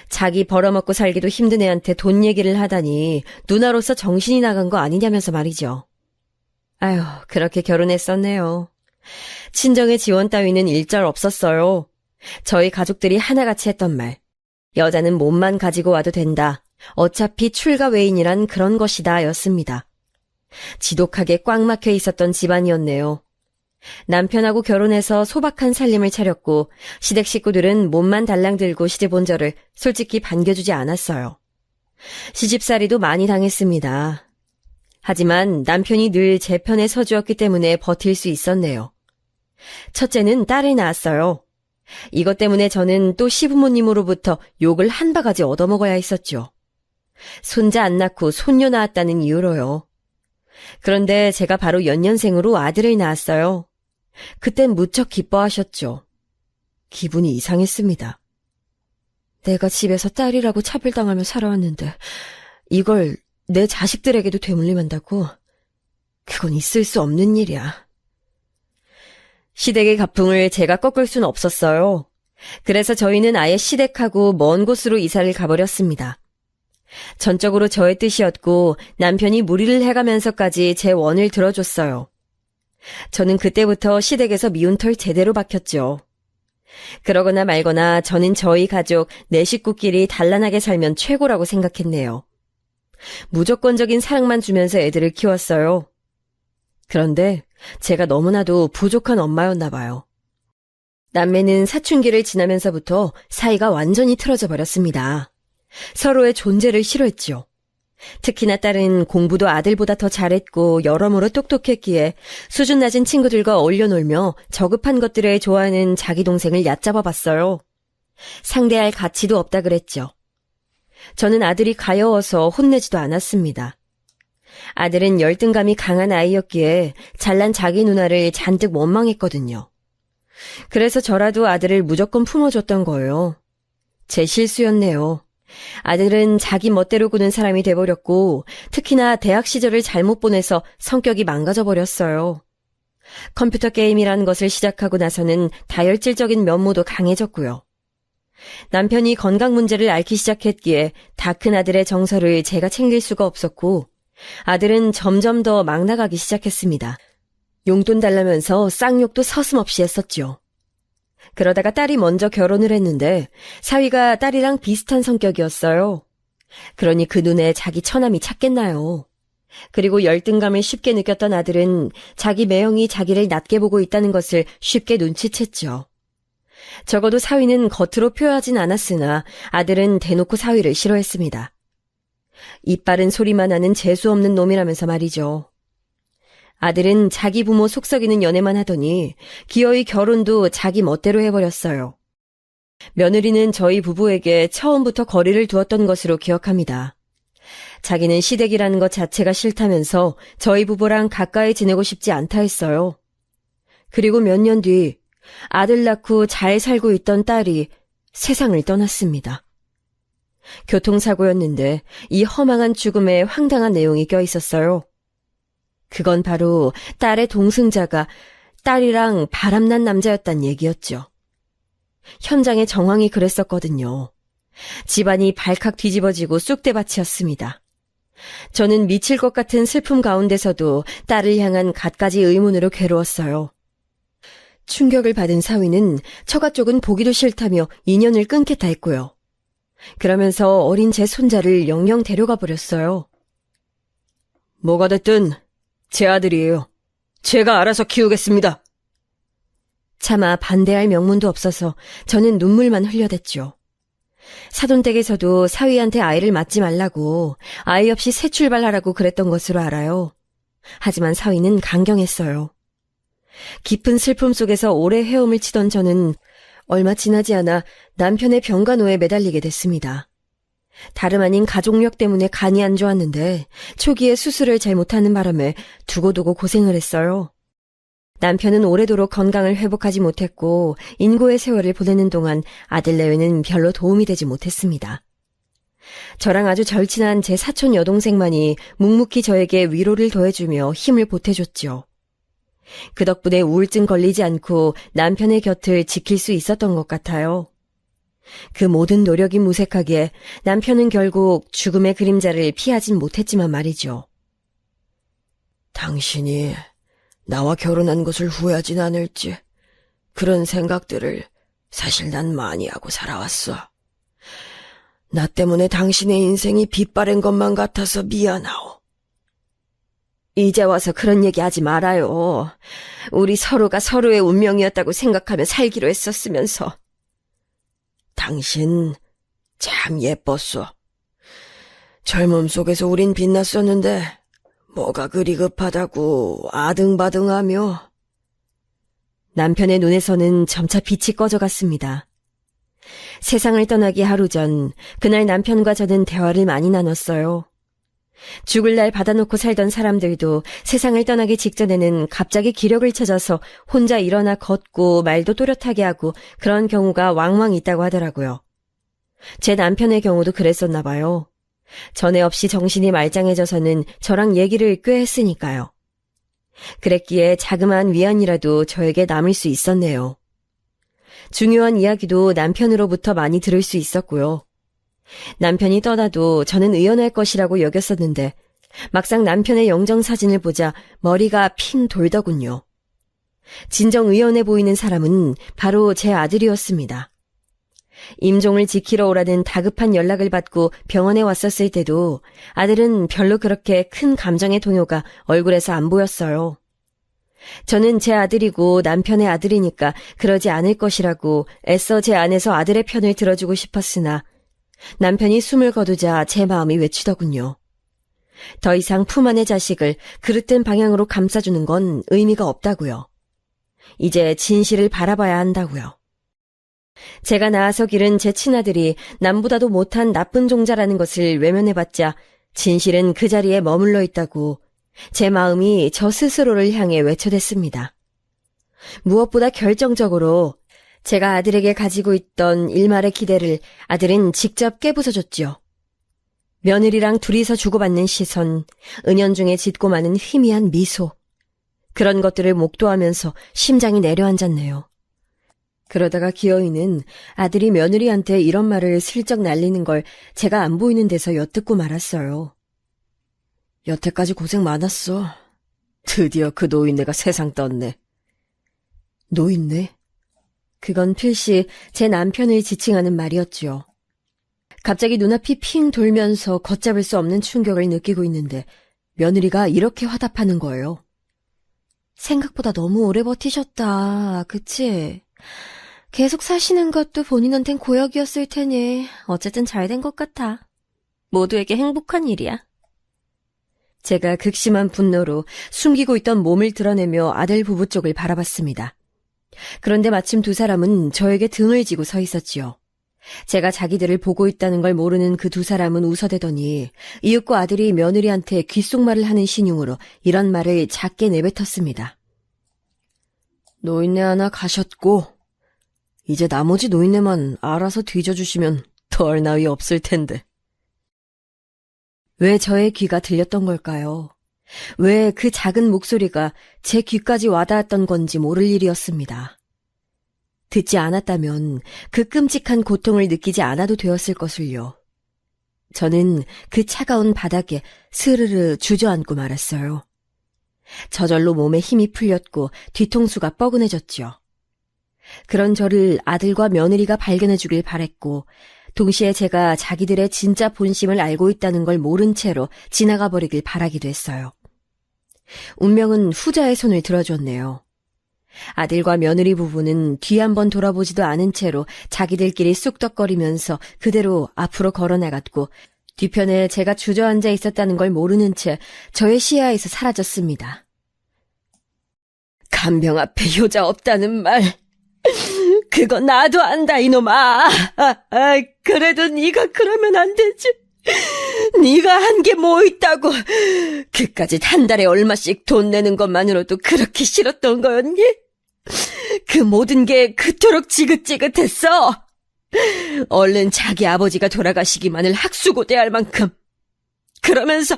자기 벌어먹고 살기도 힘든 애한테 돈 얘기를 하다니 누나로서 정신이 나간 거 아니냐면서 말이죠. 아휴, 그렇게 결혼했었네요. 친정의 지원 따위는 일절 없었어요. 저희 가족들이 하나같이 했던 말. 여자는 몸만 가지고 와도 된다. 어차피 출가 외인이란 그런 것이다 였습니다. 지독하게 꽉 막혀 있었던 집안이었네요. 남편하고 결혼해서 소박한 살림을 차렸고 시댁 식구들은 몸만 달랑 들고 시집 온 저를 솔직히 반겨주지 않았어요. 시집살이도 많이 당했습니다. 하지만 남편이 늘 제 편에 서주었기 때문에 버틸 수 있었네요. 첫째는 딸을 낳았어요. 이것 때문에 저는 또 시부모님으로부터 욕을 한 바가지 얻어먹어야 했었죠. 손자 안 낳고 손녀 낳았다는 이유로요. 그런데 제가 바로 연년생으로 아들을 낳았어요. 그땐 무척 기뻐하셨죠. 기분이 이상했습니다. 내가 집에서 딸이라고 차별당하며 살아왔는데 이걸 내 자식들에게도 되물림한다고? 그건 있을 수 없는 일이야. 시댁의 가풍을 제가 꺾을 순 없었어요. 그래서 저희는 아예 시댁하고 먼 곳으로 이사를 가버렸습니다. 전적으로 저의 뜻이었고 남편이 무리를 해가면서까지 제 원을 들어줬어요. 저는 그때부터 시댁에서 미운 털 제대로 박혔죠. 그러거나 말거나 저는 저희 가족 네 식구끼리 단란하게 살면 최고라고 생각했네요. 무조건적인 사랑만 주면서 애들을 키웠어요. 그런데 제가 너무나도 부족한 엄마였나 봐요. 남매는 사춘기를 지나면서부터 사이가 완전히 틀어져 버렸습니다. 서로의 존재를 싫어했죠. 특히나 딸은 공부도 아들보다 더 잘했고 여러모로 똑똑했기에 수준 낮은 친구들과 어울려 놀며 저급한 것들을 좋아하는 자기 동생을 얕잡아 봤어요. 상대할 가치도 없다 그랬죠. 저는 아들이 가여워서 혼내지도 않았습니다. 아들은 열등감이 강한 아이였기에 잘난 자기 누나를 잔뜩 원망했거든요. 그래서 저라도 아들을 무조건 품어줬던 거예요. 제 실수였네요. 아들은 자기 멋대로 구는 사람이 돼버렸고 특히나 대학 시절을 잘못 보내서 성격이 망가져버렸어요. 컴퓨터 게임이라는 것을 시작하고 나서는 다혈질적인 면모도 강해졌고요. 남편이 건강 문제를 앓기 시작했기에 다 큰 아들의 정서를 제가 챙길 수가 없었고 아들은 점점 더 막 나가기 시작했습니다. 용돈 달라면서 쌍욕도 서슴없이 했었죠. 그러다가 딸이 먼저 결혼을 했는데 사위가 딸이랑 비슷한 성격이었어요. 그러니 그 눈에 자기 처남이 찼겠나요. 그리고 열등감을 쉽게 느꼈던 아들은 자기 매형이 자기를 낮게 보고 있다는 것을 쉽게 눈치챘죠. 적어도 사위는 겉으로 표하진 않았으나 아들은 대놓고 사위를 싫어했습니다. 이빨은 소리만 하는 재수없는 놈이라면서 말이죠. 아들은 자기 부모 속썩이는 연애만 하더니 기어이 결혼도 자기 멋대로 해버렸어요. 며느리는 저희 부부에게 처음부터 거리를 두었던 것으로 기억합니다. 자기는 시댁이라는 것 자체가 싫다면서 저희 부부랑 가까이 지내고 싶지 않다 했어요. 그리고 몇 년 뒤 아들 낳고 잘 살고 있던 딸이 세상을 떠났습니다. 교통사고였는데 이 허망한 죽음에 황당한 내용이 껴있었어요. 그건 바로 딸의 동승자가 딸이랑 바람난 남자였단 얘기였죠. 현장의 정황이 그랬었거든요. 집안이 발칵 뒤집어지고 쑥대밭이었습니다. 저는 미칠 것 같은 슬픔 가운데서도 딸을 향한 갖가지 의문으로 괴로웠어요. 충격을 받은 사위는 처가 쪽은 보기도 싫다며 인연을 끊겠다 했고요. 그러면서 어린 제 손자를 영영 데려가 버렸어요. 뭐가 됐든 제 아들이에요. 제가 알아서 키우겠습니다. 차마 반대할 명분도 없어서 저는 눈물만 흘려댔죠. 사돈댁에서도 사위한테 아이를 낳지 말라고 아이 없이 새 출발하라고 그랬던 것으로 알아요. 하지만 사위는 강경했어요. 깊은 슬픔 속에서 오래 헤엄을 치던 저는 얼마 지나지 않아 남편의 병간호에 매달리게 됐습니다. 다름 아닌 가족력 때문에 간이 안 좋았는데 초기에 수술을 잘못하는 바람에 두고두고 고생을 했어요. 남편은 오래도록 건강을 회복하지 못했고 인고의 세월을 보내는 동안 아들 내외는 별로 도움이 되지 못했습니다. 저랑 아주 절친한 제 사촌 여동생만이 묵묵히 저에게 위로를 더해주며 힘을 보태줬죠. 그 덕분에 우울증 걸리지 않고 남편의 곁을 지킬 수 있었던 것 같아요. 그 모든 노력이 무색하게 남편은 결국 죽음의 그림자를 피하진 못했지만 말이죠. 당신이 나와 결혼한 것을 후회하진 않을지 그런 생각들을 사실 난 많이 하고 살아왔어. 나 때문에 당신의 인생이 빛바랜 것만 같아서 미안하오. 이제 와서 그런 얘기 하지 말아요. 우리 서로가 서로의 운명이었다고 생각하며 살기로 했었으면서. 당신 참 예뻤어. 젊음 속에서 우린 빛났었는데 뭐가 그리 급하다고 아등바등하며. 남편의 눈에서는 점차 빛이 꺼져갔습니다. 세상을 떠나기 하루 전, 그날 남편과 저는 대화를 많이 나눴어요. 죽을 날 받아놓고 살던 사람들도 세상을 떠나기 직전에는 갑자기 기력을 찾아서 혼자 일어나 걷고 말도 또렷하게 하고 그런 경우가 왕왕 있다고 하더라고요. 제 남편의 경우도 그랬었나 봐요. 전에 없이 정신이 말짱해져서는 저랑 얘기를 꽤 했으니까요. 그랬기에 자그마한 위안이라도 저에게 남을 수 있었네요. 중요한 이야기도 남편으로부터 많이 들을 수 있었고요. 남편이 떠나도 저는 의연할 것이라고 여겼었는데 막상 남편의 영정사진을 보자 머리가 핑 돌더군요. 진정 의연해 보이는 사람은 바로 제 아들이었습니다. 임종을 지키러 오라는 다급한 연락을 받고 병원에 왔었을 때도 아들은 별로 그렇게 큰 감정의 동요가 얼굴에서 안 보였어요. 저는 제 아들이고 남편의 아들이니까 그러지 않을 것이라고 애써 제 안에서 아들의 편을 들어주고 싶었으나 남편이 숨을 거두자 제 마음이 외치더군요. 더 이상 품 안의 자식을 그릇된 방향으로 감싸주는 건 의미가 없다고요. 이제 진실을 바라봐야 한다고요. 제가 나아서 기른 제 친아들이 남보다도 못한 나쁜 종자라는 것을 외면해봤자 진실은 그 자리에 머물러 있다고 제 마음이 저 스스로를 향해 외쳐댔습니다. 무엇보다 결정적으로 제가 아들에게 가지고 있던 일말의 기대를 아들은 직접 깨부숴줬지요. 며느리랑 둘이서 주고받는 시선, 은연중에 짙고 많은 희미한 미소, 그런 것들을 목도하면서 심장이 내려앉았네요. 그러다가 기어이는 아들이 며느리한테 이런 말을 슬쩍 날리는 걸 제가 안 보이는 데서 엿듣고 말았어요. 여태까지 고생 많았어. 드디어 그 노인네가 세상 떴네. 노인네? 그건 필시 제 남편을 지칭하는 말이었지요. 갑자기 눈앞이 핑 돌면서 걷잡을 수 없는 충격을 느끼고 있는데 며느리가 이렇게 화답하는 거예요. 생각보다 너무 오래 버티셨다. 그치? 계속 사시는 것도 본인한텐 고역이었을 테니 어쨌든 잘 된 것 같아. 모두에게 행복한 일이야. 제가 극심한 분노로 숨기고 있던 몸을 드러내며 아들 부부 쪽을 바라봤습니다. 그런데 마침 두 사람은 저에게 등을 지고 서 있었지요. 제가 자기들을 보고 있다는 걸 모르는 그 두 사람은 웃어대더니 이윽고 아들이 며느리한테 귓속말을 하는 신용으로 이런 말을 작게 내뱉었습니다. 노인네 하나 가셨고 이제 나머지 노인네만 알아서 뒤져주시면 덜 나위 없을 텐데. 왜 저의 귀가 들렸던 걸까요? 왜 그 작은 목소리가 제 귀까지 와닿았던 건지 모를 일이었습니다. 듣지 않았다면 그 끔찍한 고통을 느끼지 않아도 되었을 것을요. 저는 그 차가운 바닥에 스르르 주저앉고 말았어요. 저절로 몸에 힘이 풀렸고 뒤통수가 뻐근해졌지요. 그런 저를 아들과 며느리가 발견해 주길 바랬고 동시에 제가 자기들의 진짜 본심을 알고 있다는 걸 모른 채로 지나가 버리길 바라기도 했어요. 운명은 후자의 손을 들어줬네요. 아들과 며느리 부부는 뒤 한번 돌아보지도 않은 채로 자기들끼리 쑥덕거리면서 그대로 앞으로 걸어나갔고 뒤편에 제가 주저앉아 있었다는 걸 모르는 채 저의 시야에서 사라졌습니다. 간병 앞에 효자 없다는 말, 그거 나도 안다 이놈아. 그래도 네가 그러면 안 되지. 네가 한 게 뭐 있다고. 그까짓 한 달에 얼마씩 돈 내는 것만으로도 그렇게 싫었던 거였니? 그 모든 게 그토록 지긋지긋했어. 얼른 자기 아버지가 돌아가시기만을 학수고대할 만큼. 그러면서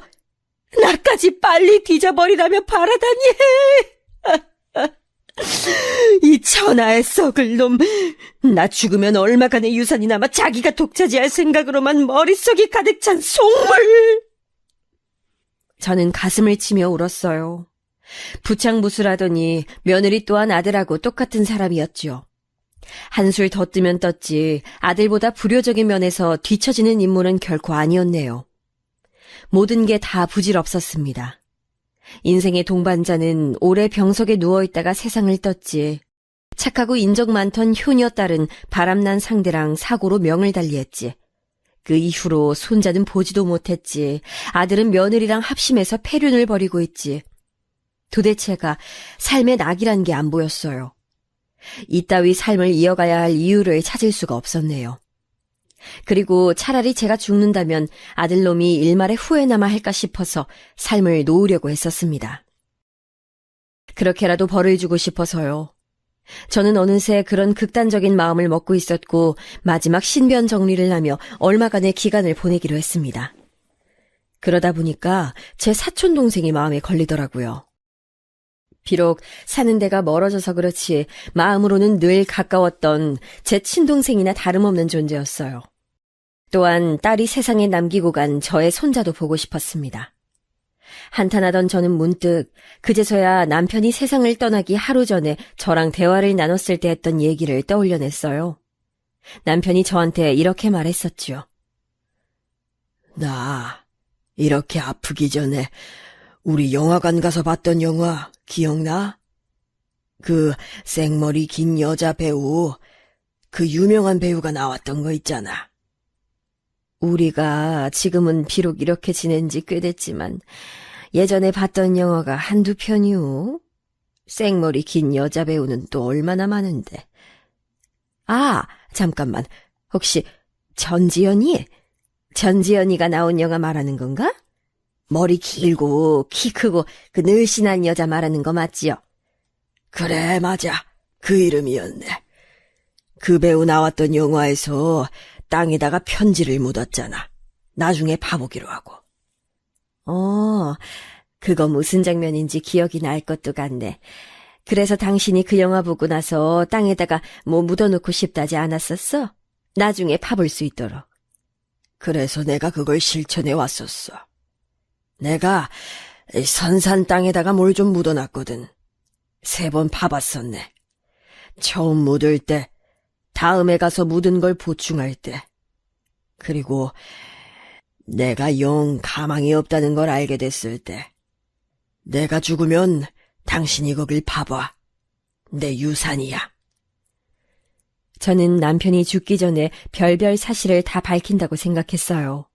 나까지 빨리 뒤져버리라며 바라다니. 이 천하의 썩을 놈. 나 죽으면 얼마간의 유산이 남아 자기가 독차지할 생각으로만 머릿속이 가득 찬 속물. 저는 가슴을 치며 울었어요. 부창무술하더니 며느리 또한 아들하고 똑같은 사람이었지요. 한술 더 뜨면 떴지 아들보다 불효적인 면에서 뒤처지는 인물은 결코 아니었네요. 모든 게 다 부질없었습니다. 인생의 동반자는 오래 병석에 누워있다가 세상을 떴지. 착하고 인적 많던 효녀 딸은 바람난 상대랑 사고로 명을 달리했지. 그 이후로 손자는 보지도 못했지. 아들은 며느리랑 합심해서 폐륜을 벌이고 있지. 도대체가 삶의 낙이란 게 안 보였어요. 이따위 삶을 이어가야 할 이유를 찾을 수가 없었네요. 그리고 차라리 제가 죽는다면 아들놈이 일말의 후회나마 할까 싶어서 삶을 놓으려고 했었습니다. 그렇게라도 벌을 주고 싶어서요. 저는 어느새 그런 극단적인 마음을 먹고 있었고 마지막 신변 정리를 하며 얼마간의 기간을 보내기로 했습니다. 그러다 보니까 제 사촌 동생이 마음에 걸리더라고요. 비록 사는 데가 멀어져서 그렇지 마음으로는 늘 가까웠던 제 친동생이나 다름없는 존재였어요. 또한 딸이 세상에 남기고 간 저의 손자도 보고 싶었습니다. 한탄하던 저는 문득 그제서야 남편이 세상을 떠나기 하루 전에 저랑 대화를 나눴을 때 했던 얘기를 떠올려냈어요. 남편이 저한테 이렇게 말했었죠. 나 이렇게 아프기 전에 우리 영화관 가서 봤던 영화 기억나? 그 생머리 긴 여자 배우, 그 유명한 배우가 나왔던 거 있잖아. 우리가 지금은 비록 이렇게 지낸 지 꽤 됐지만 예전에 봤던 영화가 한두 편이오. 생머리 긴 여자 배우는 또 얼마나 많은데. 아, 잠깐만. 혹시 전지현이? 전지현이가 나온 영화 말하는 건가? 머리 길고 키 크고 그 늘씬한 여자 말하는 거 맞지요? 그래, 맞아. 그 이름이었네. 그 배우 나왔던 영화에서 땅에다가 편지를 묻었잖아. 나중에 봐보기로 하고. 그거 무슨 장면인지 기억이 날 것도 같네. 그래서 당신이 그 영화 보고 나서 땅에다가 뭐 묻어놓고 싶다지 않았었어? 나중에 파볼 수 있도록. 그래서 내가 그걸 실천해 왔었어. 내가 선산 땅에다가 뭘 좀 묻어놨거든. 3번 파봤었네. 처음 묻을 때, 다음에 가서 묻은 걸 보충할 때, 그리고 내가 영 가망이 없다는 걸 알게 됐을 때, 내가 죽으면 당신이 거길 파봐. 내 유산이야. 저는 남편이 죽기 전에 별별 사실을 다 밝힌다고 생각했어요.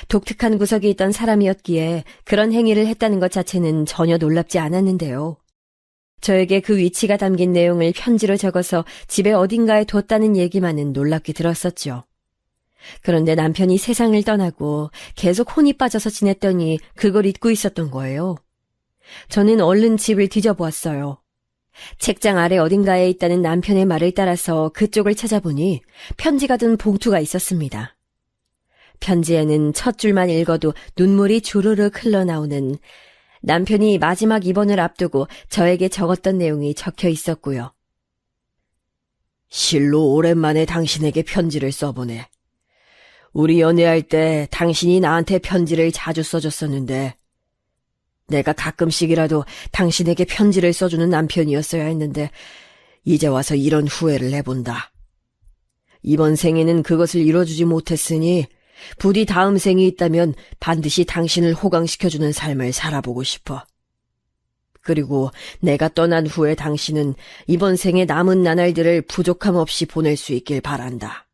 독특한 구석이 있던 사람이었기에 그런 행위를 했다는 것 자체는 전혀 놀랍지 않았는데요. 저에게 그 위치가 담긴 내용을 편지로 적어서 집에 어딘가에 뒀다는 얘기만은 놀랍게 들었었죠. 그런데 남편이 세상을 떠나고 계속 혼이 빠져서 지냈더니 그걸 잊고 있었던 거예요. 저는 얼른 집을 뒤져보았어요. 책장 아래 어딘가에 있다는 남편의 말을 따라서 그쪽을 찾아보니 편지가 든 봉투가 있었습니다. 편지에는 첫 줄만 읽어도 눈물이 주르륵 흘러나오는 남편이 마지막 입원을 앞두고 저에게 적었던 내용이 적혀 있었고요. 실로 오랜만에 당신에게 편지를 써보네. 우리 연애할 때 당신이 나한테 편지를 자주 써줬었는데 내가 가끔씩이라도 당신에게 편지를 써주는 남편이었어야 했는데 이제 와서 이런 후회를 해본다. 이번 생에는 그것을 이뤄주지 못했으니 부디 다음 생이 있다면 반드시 당신을 호강시켜주는 삶을 살아보고 싶어. 그리고 내가 떠난 후에 당신은 이번 생에 남은 나날들을 부족함 없이 보낼 수 있길 바란다.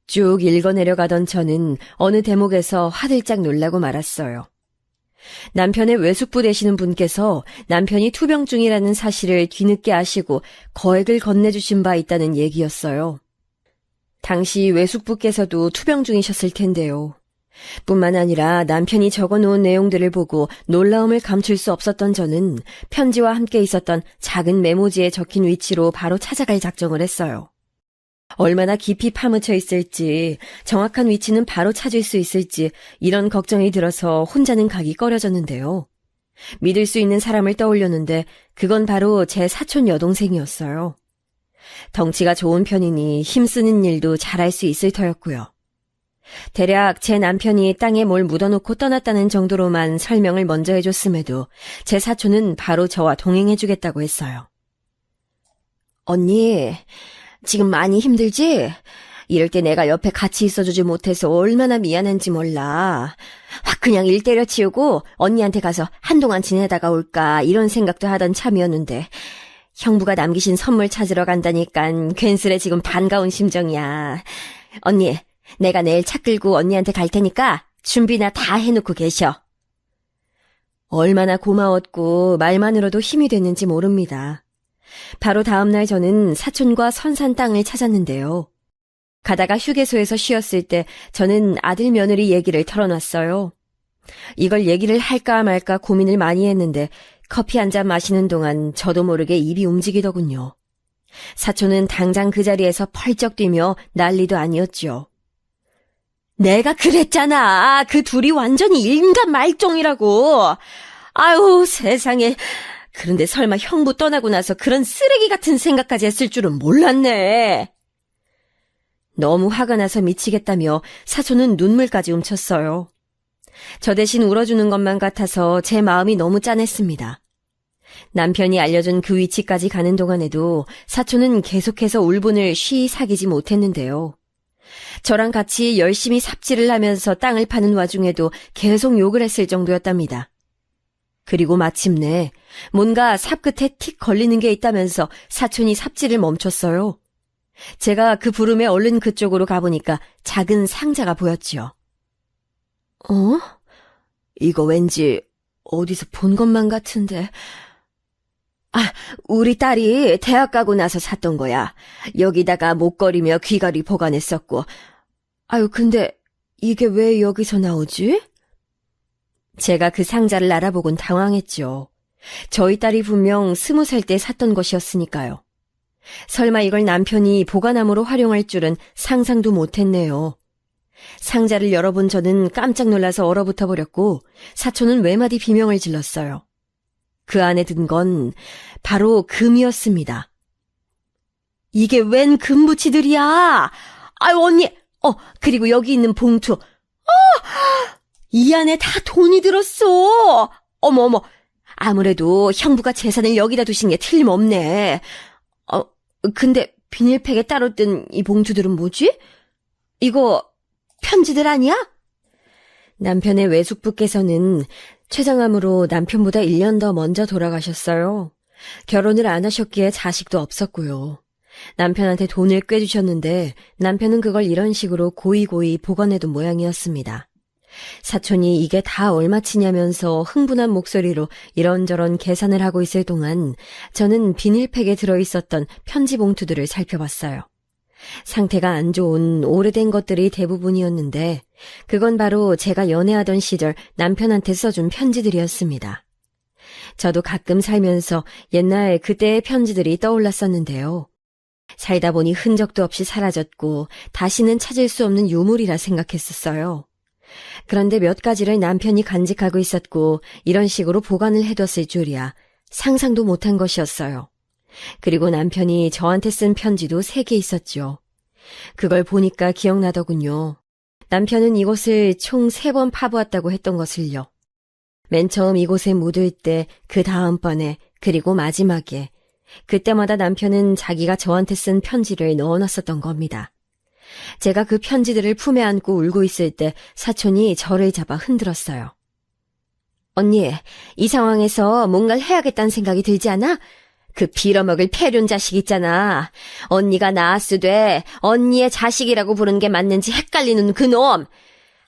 쭉 읽어내려가던 저는 어느 대목에서 화들짝 놀라고 말았어요. 남편의 외숙부 되시는 분께서 남편이 투병중이라는 사실을 뒤늦게 아시고 거액을 건네주신 바 있다는 얘기였어요. 당시 외숙부께서도 투병 중이셨을 텐데요. 뿐만 아니라 남편이 적어놓은 내용들을 보고 놀라움을 감출 수 없었던 저는 편지와 함께 있었던 작은 메모지에 적힌 위치로 바로 찾아갈 작정을 했어요. 얼마나 깊이 파묻혀 있을지, 정확한 위치는 바로 찾을 수 있을지 이런 걱정이 들어서 혼자는 가기 꺼려졌는데요. 믿을 수 있는 사람을 떠올렸는데 그건 바로 제 사촌 여동생이었어요. 덩치가 좋은 편이니 힘쓰는 일도 잘할 수 있을 터였고요. 대략 제 남편이 땅에 뭘 묻어놓고 떠났다는 정도로만 설명을 먼저 해줬음에도 제 사촌은 바로 저와 동행해주겠다고 했어요. 언니, 지금 많이 힘들지? 이럴 때 내가 옆에 같이 있어주지 못해서 얼마나 미안한지 몰라. 확 그냥 일 때려치우고 언니한테 가서 한동안 지내다가 올까 이런 생각도 하던 참이었는데 형부가 남기신 선물 찾으러 간다니깐 괜스레 지금 반가운 심정이야. 언니, 내가 내일 차 끌고 언니한테 갈 테니까 준비나 다 해놓고 계셔. 얼마나 고마웠고 말만으로도 힘이 됐는지 모릅니다. 바로 다음날 저는 사촌과 선산 땅을 찾았는데요. 가다가 휴게소에서 쉬었을 때 저는 아들 며느리 얘기를 털어놨어요. 이걸 얘기를 할까 말까 고민을 많이 했는데 커피 한 잔 마시는 동안 저도 모르게 입이 움직이더군요. 사촌은 당장 그 자리에서 펄쩍 뛰며 난리도 아니었죠. 내가 그랬잖아. 그 둘이 완전히 인간 말종이라고. 아유, 세상에. 그런데 설마 형부 떠나고 나서 그런 쓰레기 같은 생각까지 했을 줄은 몰랐네. 너무 화가 나서 미치겠다며 사촌은 눈물까지 훔쳤어요. 저 대신 울어주는 것만 같아서 제 마음이 너무 짠했습니다. 남편이 알려준 그 위치까지 가는 동안에도 사촌은 계속해서 울분을 쉬이 사귀지 못했는데요. 저랑 같이 열심히 삽질을 하면서 땅을 파는 와중에도 계속 욕을 했을 정도였답니다. 그리고 마침내 뭔가 삽 끝에 틱 걸리는 게 있다면서 사촌이 삽질을 멈췄어요. 제가 그 부름에 얼른 그쪽으로 가보니까 작은 상자가 보였지요. 어? 이거 왠지 어디서 본 것만 같은데. 아, 우리 딸이 대학 가고 나서 샀던 거야. 여기다가 목걸이며 귀걸이 보관했었고. 아유, 근데 이게 왜 여기서 나오지? 제가 그 상자를 알아보곤 당황했죠. 저희 딸이 분명 20살 때 샀던 것이었으니까요. 설마 이걸 남편이 보관함으로 활용할 줄은 상상도 못했네요. 상자를 열어본 저는 깜짝 놀라서 얼어붙어 버렸고 사촌은 외마디 비명을 질렀어요. 그 안에 든 건 바로 금이었습니다. 이게 웬 금부치들이야? 아유, 언니! 그리고 여기 있는 봉투. 이 안에 다 돈이 들었어! 어머. 아무래도 형부가 재산을 여기다 두신 게 틀림없네. 근데 비닐팩에 따로 뜬 이 봉투들은 뭐지? 이거 편지들 아니야? 남편의 외숙부께서는 췌장암으로 남편보다 1년 더 먼저 돌아가셨어요. 결혼을 안 하셨기에 자식도 없었고요. 남편한테 돈을 꿰주셨는데 남편은 그걸 이런 식으로 고이고이 보관해둔 모양이었습니다. 사촌이 이게 다 얼마치냐면서 흥분한 목소리로 이런저런 계산을 하고 있을 동안 저는 비닐팩에 들어있었던 편지 봉투들을 살펴봤어요. 상태가 안 좋은 오래된 것들이 대부분이었는데 그건 바로 제가 연애하던 시절 남편한테 써준 편지들이었습니다. 저도 가끔 살면서 옛날 그때의 편지들이 떠올랐었는데요. 살다 보니 흔적도 없이 사라졌고 다시는 찾을 수 없는 유물이라 생각했었어요. 그런데 몇 가지를 남편이 간직하고 있었고 이런 식으로 보관을 해뒀을 줄이야 상상도 못한 것이었어요. 그리고 남편이 저한테 쓴 편지도 3개 있었죠. 그걸 보니까 기억나더군요. 남편은 이곳을 총 3번 파보았다고 했던 것을요. 맨 처음 이곳에 묻을 때, 그 다음번에, 그리고 마지막에 그때마다 남편은 자기가 저한테 쓴 편지를 넣어놨었던 겁니다. 제가 그 편지들을 품에 안고 울고 있을 때 사촌이 저를 잡아 흔들었어요. 언니, 이 상황에서 뭔가를 해야겠다는 생각이 들지 않아? 그 빌어먹을 폐륜 자식 있잖아. 언니가 낳았으되 언니의 자식이라고 부르는 게 맞는지 헷갈리는 그놈.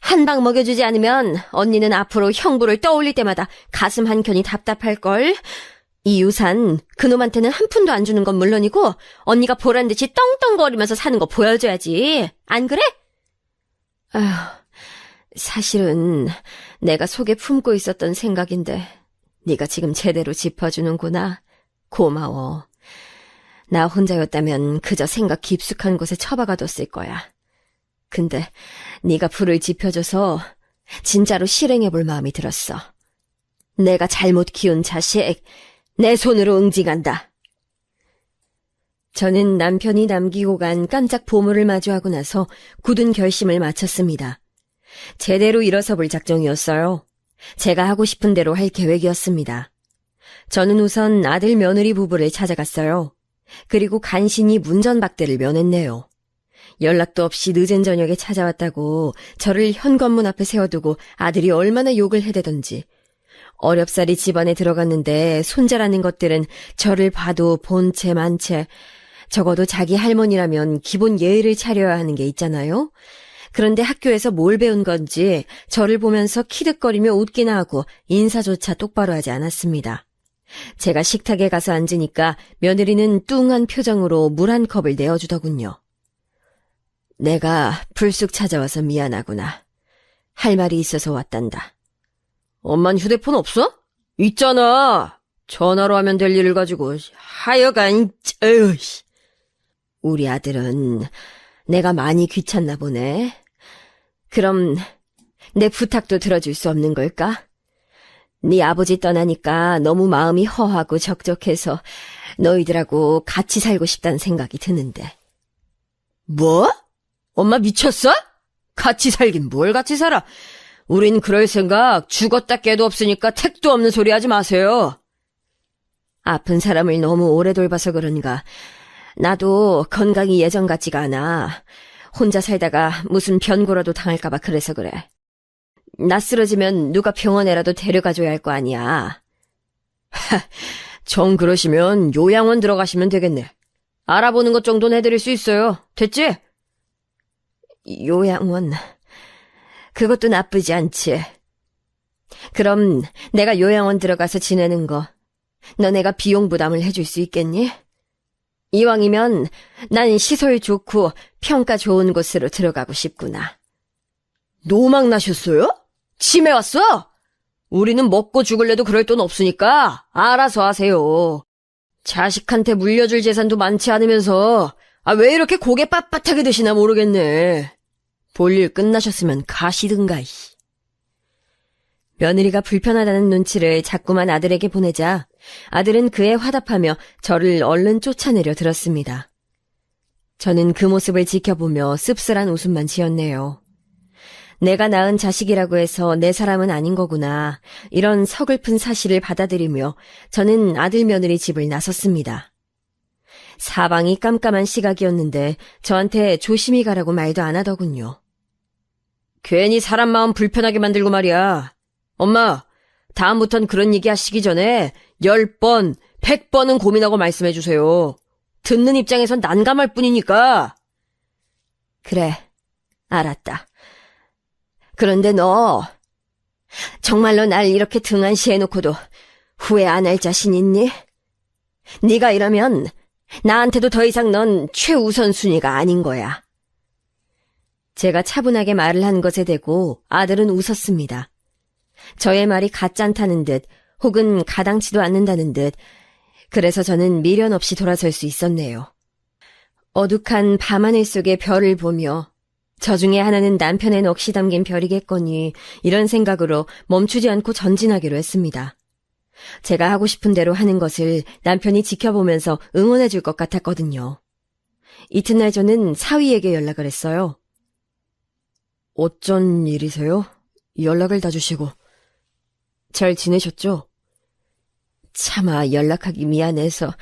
한 방 먹여주지 않으면 언니는 앞으로 형부를 떠올릴 때마다 가슴 한켠이 답답할걸. 이 유산 그놈한테는 한 푼도 안 주는 건 물론이고 언니가 보란듯이 떵떵거리면서 사는 거 보여줘야지. 안 그래? 아휴, 사실은 내가 속에 품고 있었던 생각인데 네가 지금 제대로 짚어주는구나. 고마워. 나 혼자였다면 그저 생각 깊숙한 곳에 처박아뒀을 거야. 근데 네가 불을 지펴줘서 진짜로 실행해볼 마음이 들었어. 내가 잘못 키운 자식 내 손으로 응징한다. 저는 남편이 남기고 간 깜짝 보물을 마주하고 나서 굳은 결심을 마쳤습니다. 제대로 일어서 볼 작정이었어요. 제가 하고 싶은 대로 할 계획이었습니다. 저는 우선 아들 며느리 부부를 찾아갔어요. 그리고 간신히 문전박대를 면했네요. 연락도 없이 늦은 저녁에 찾아왔다고 저를 현관문 앞에 세워두고 아들이 얼마나 욕을 해대던지. 어렵사리 집안에 들어갔는데 손자라는 것들은 저를 봐도 본체 만체, 적어도 자기 할머니라면 기본 예의를 차려야 하는 게 있잖아요. 그런데 학교에서 뭘 배운 건지 저를 보면서 키득거리며 웃기나 하고 인사조차 똑바로 하지 않았습니다. 제가 식탁에 가서 앉으니까 며느리는 뚱한 표정으로 물 한 컵을 내어주더군요. 내가 불쑥 찾아와서 미안하구나. 할 말이 있어서 왔단다. 엄만 휴대폰 없어? 있잖아. 전화로 하면 될 일을 가지고. 하여간, 어휴. 우리 아들은 내가 많이 귀찮나 보네. 그럼 내 부탁도 들어줄 수 없는 걸까? 네 아버지 떠나니까 너무 마음이 허하고 적적해서 너희들하고 같이 살고 싶다는 생각이 드는데. 뭐? 엄마 미쳤어? 같이 살긴 뭘 같이 살아? 우린 그럴 생각 죽었다 깨도 없으니까 택도 없는 소리 하지 마세요. 아픈 사람을 너무 오래 돌봐서 그런가. 나도 건강이 예전 같지가 않아. 혼자 살다가 무슨 변고라도 당할까봐 그래서 그래. 나 쓰러지면 누가 병원에라도 데려가줘야 할 거 아니야. 정 그러시면 요양원 들어가시면 되겠네. 알아보는 것 정도는 해드릴 수 있어요. 됐지? 요양원. 그것도 나쁘지 않지. 그럼 내가 요양원 들어가서 지내는 거, 너네가 비용 부담을 해줄 수 있겠니? 이왕이면 난 시설 좋고 평가 좋은 곳으로 들어가고 싶구나. 노망 나셨어요? 치매 왔어? 우리는 먹고 죽을래도 그럴 돈 없으니까 알아서 하세요. 자식한테 물려줄 재산도 많지 않으면서 왜 이렇게 고개 빳빳하게 드시나 모르겠네. 볼일 끝나셨으면 가시든가. 며느리가 불편하다는 눈치를 자꾸만 아들에게 보내자 아들은 그에 화답하며 저를 얼른 쫓아내려 들었습니다. 저는 그 모습을 지켜보며 씁쓸한 웃음만 지었네요. 내가 낳은 자식이라고 해서 내 사람은 아닌 거구나. 이런 서글픈 사실을 받아들이며 저는 아들 며느리 집을 나섰습니다. 사방이 깜깜한 시각이었는데 저한테 조심히 가라고 말도 안 하더군요. 괜히 사람 마음 불편하게 만들고 말이야. 엄마, 다음부턴 그런 얘기 하시기 전에 10번, 100번은 고민하고 말씀해주세요. 듣는 입장에선 난감할 뿐이니까. 그래, 알았다. 그런데 너 정말로 날 이렇게 등한시해놓고도 후회 안 할 자신 있니? 네가 이러면 나한테도 더 이상 넌 최우선순위가 아닌 거야. 제가 차분하게 말을 한 것에 대고 아들은 웃었습니다. 저의 말이 가짠다는 듯 혹은 가당치도 않는다는 듯. 그래서 저는 미련 없이 돌아설 수 있었네요. 어둑한 밤하늘 속의 별을 보며 저 중에 하나는 남편의 넋이 담긴 별이겠거니 이런 생각으로 멈추지 않고 전진하기로 했습니다. 제가 하고 싶은 대로 하는 것을 남편이 지켜보면서 응원해 줄 것 같았거든요. 이튿날 저는 사위에게 연락을 했어요. 어쩐 일이세요? 연락을 다 주시고. 잘 지내셨죠? 차마 연락하기 미안해서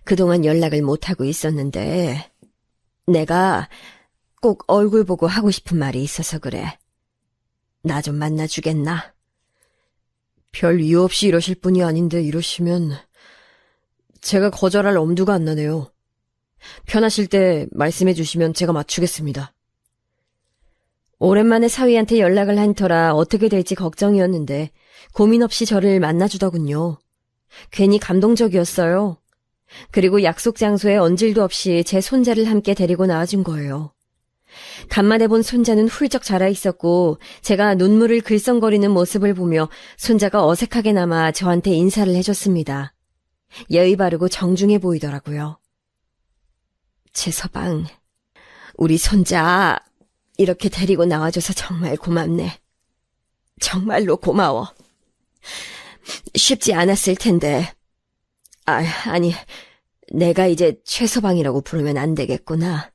그동안 연락을 못하고 있었는데 내가 꼭 얼굴 보고 하고 싶은 말이 있어서 그래. 나 좀 만나주겠나? 별 이유 없이 이러실 분이 아닌데 이러시면 제가 거절할 엄두가 안 나네요. 편하실 때 말씀해 주시면 제가 맞추겠습니다. 오랜만에 사위한테 연락을 한 터라 어떻게 될지 걱정이었는데 고민 없이 저를 만나주더군요. 괜히 감동적이었어요. 그리고 약속 장소에 얹을도 없이 제 손자를 함께 데리고 나와준 거예요. 간만에 본 손자는 훌쩍 자라 있었고 제가 눈물을 글썽거리는 모습을 보며 손자가 어색하게나마 저한테 인사를 해줬습니다. 예의 바르고 정중해 보이더라고요. 최서방, 우리 손자 이렇게 데리고 나와줘서 정말 고맙네. 정말로 고마워. 쉽지 않았을 텐데. 아니, 내가 이제 최서방이라고 부르면 안 되겠구나.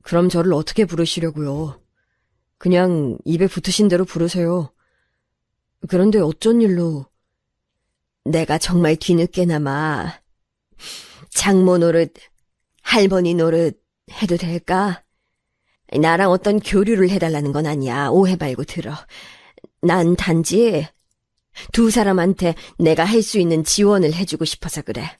그럼 저를 어떻게 부르시려고요? 그냥 입에 붙으신 대로 부르세요. 그런데 어쩐 일로? 내가 정말 뒤늦게나마 장모 노릇, 할머니 노릇 해도 될까? 나랑 어떤 교류를 해달라는 건 아니야. 오해 말고 들어. 난 단지 두 사람한테 내가 할 수 있는 지원을 해주고 싶어서 그래.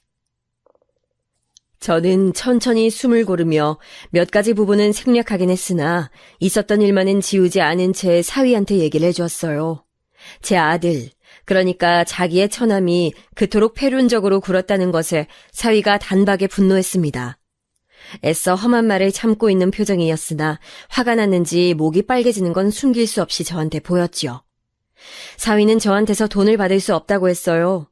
저는 천천히 숨을 고르며 몇 가지 부분은 생략하긴 했으나 있었던 일만은 지우지 않은 채 사위한테 얘기를 해주었어요. 제 아들, 그러니까 자기의 처남이 그토록 패륜적으로 굴었다는 것에 사위가 단박에 분노했습니다. 애써 험한 말을 참고 있는 표정이었으나 화가 났는지 목이 빨개지는 건 숨길 수 없이 저한테 보였지요. 사위는 저한테서 돈을 받을 수 없다고 했어요.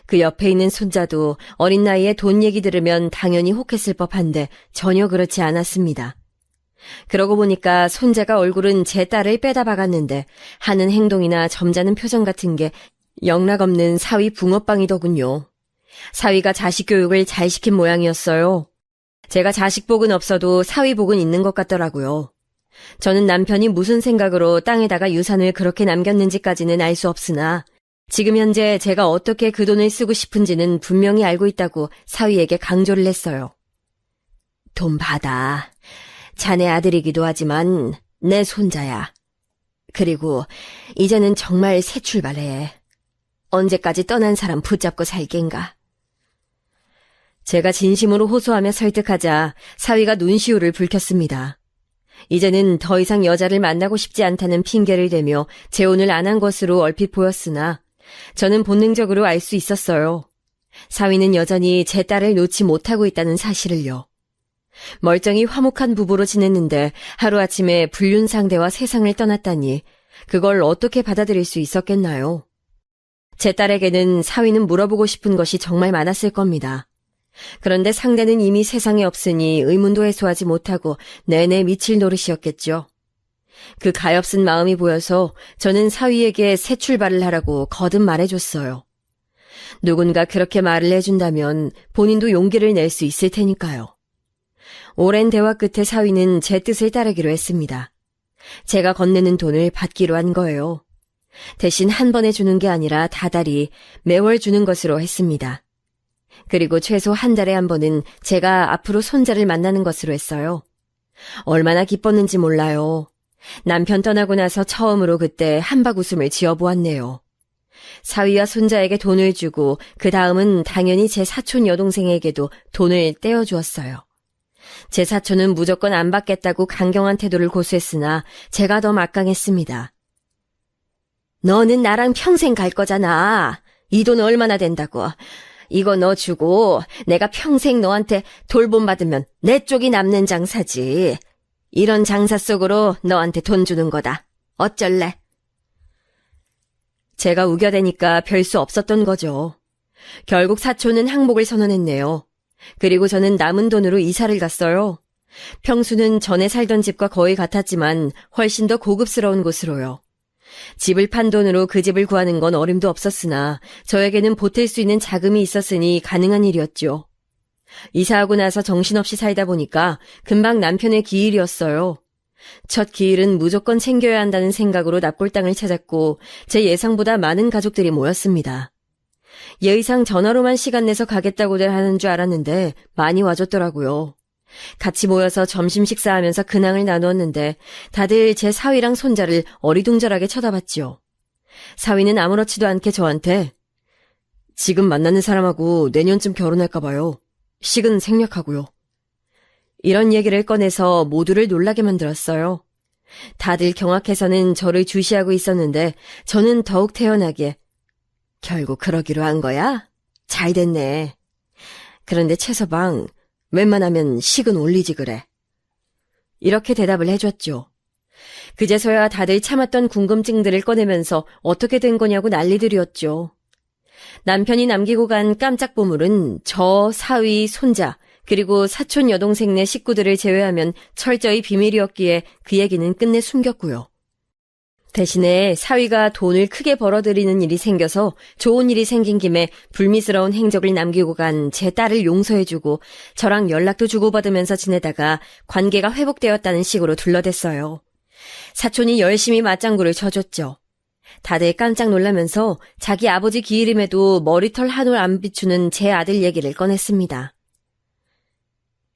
그 옆에 있는 손자도 어린 나이에 돈 얘기 들으면 당연히 혹했을 법한데 전혀 그렇지 않았습니다. 그러고 보니까 손자가 얼굴은 제 딸을 빼다 박았는데 하는 행동이나 점잖은 표정 같은 게 영락없는 사위 붕어빵이더군요. 사위가 자식 교육을 잘 시킨 모양이었어요. 제가 자식 복은 없어도 사위 복은 있는 것 같더라고요. 저는 남편이 무슨 생각으로 땅에다가 유산을 그렇게 남겼는지까지는 알 수 없으나 지금 현재 제가 어떻게 그 돈을 쓰고 싶은지는 분명히 알고 있다고 사위에게 강조를 했어요. 돈 받아. 자네 아들이기도 하지만 내 손자야. 그리고 이제는 정말 새 출발해. 언제까지 떠난 사람 붙잡고 살겐가. 제가 진심으로 호소하며 설득하자 사위가 눈시울을 붉혔습니다. 이제는 더 이상 여자를 만나고 싶지 않다는 핑계를 대며 재혼을 안 한 것으로 얼핏 보였으나 저는 본능적으로 알 수 있었어요. 사위는 여전히 제 딸을 놓지 못하고 있다는 사실을요. 멀쩡히 화목한 부부로 지냈는데 하루아침에 불륜 상대와 세상을 떠났다니 그걸 어떻게 받아들일 수 있었겠나요? 제 딸에게는 사위는 물어보고 싶은 것이 정말 많았을 겁니다. 그런데 상대는 이미 세상에 없으니 의문도 해소하지 못하고 내내 미칠 노릇이었겠죠. 그 가엾은 마음이 보여서 저는 사위에게 새 출발을 하라고 거듭 말해줬어요. 누군가 그렇게 말을 해준다면 본인도 용기를 낼 수 있을 테니까요. 오랜 대화 끝에 사위는 제 뜻을 따르기로 했습니다. 제가 건네는 돈을 받기로 한 거예요. 대신 한 번에 주는 게 아니라 다달이 매월 주는 것으로 했습니다. 그리고 최소 한 달에 한 번은 제가 앞으로 손자를 만나는 것으로 했어요. 얼마나 기뻤는지 몰라요. 남편 떠나고 나서 처음으로 그때 한박 웃음을 지어보았네요. 사위와 손자에게 돈을 주고 그 다음은 당연히 제 사촌 여동생에게도 돈을 떼어주었어요. 제 사촌은 무조건 안 받겠다고 강경한 태도를 고수했으나 제가 더 막강했습니다. 너는 나랑 평생 갈 거잖아. 이 돈 얼마나 된다고. 이거 너 주고 내가 평생 너한테 돌봄 받으면 내 쪽이 남는 장사지. 이런 장사 속으로 너한테 돈 주는 거다. 어쩔래? 제가 우겨대니까 별 수 없었던 거죠. 결국 사촌은 항복을 선언했네요. 그리고 저는 남은 돈으로 이사를 갔어요. 평수는 전에 살던 집과 거의 같았지만 훨씬 더 고급스러운 곳으로요. 집을 판 돈으로 그 집을 구하는 건 어림도 없었으나 저에게는 보탤 수 있는 자금이 있었으니 가능한 일이었죠. 이사하고 나서 정신없이 살다 보니까 금방 남편의 기일이었어요. 첫 기일은 무조건 챙겨야 한다는 생각으로 납골당을 찾았고 제 예상보다 많은 가족들이 모였습니다. 예의상 전화로만 시간 내서 가겠다고들 하는 줄 알았는데 많이 와줬더라고요. 같이 모여서 점심 식사하면서 근황을 나누었는데 다들 제 사위랑 손자를 어리둥절하게 쳐다봤지요. 사위는 아무렇지도 않게 저한테 지금 만나는 사람하고 내년쯤 결혼할까 봐요. 식은 생략하고요. 이런 얘기를 꺼내서 모두를 놀라게 만들었어요. 다들 경악해서는 저를 주시하고 있었는데 저는 더욱 태연하게 결국 그러기로 한 거야? 잘 됐네. 그런데 최서방 웬만하면 식은 올리지 그래. 이렇게 대답을 해줬죠. 그제서야 다들 참았던 궁금증들을 꺼내면서 어떻게 된 거냐고 난리들이었죠. 남편이 남기고 간 깜짝 보물은 저, 사위, 손자, 그리고 사촌 여동생네 식구들을 제외하면 철저히 비밀이었기에 그 얘기는 끝내 숨겼고요. 대신에 사위가 돈을 크게 벌어들이는 일이 생겨서 좋은 일이 생긴 김에 불미스러운 행적을 남기고 간 제 딸을 용서해주고 저랑 연락도 주고받으면서 지내다가 관계가 회복되었다는 식으로 둘러댔어요. 사촌이 열심히 맞장구를 쳐줬죠. 다들 깜짝 놀라면서 자기 아버지 기일임에도 머리털 한 올 안 비추는 제 아들 얘기를 꺼냈습니다.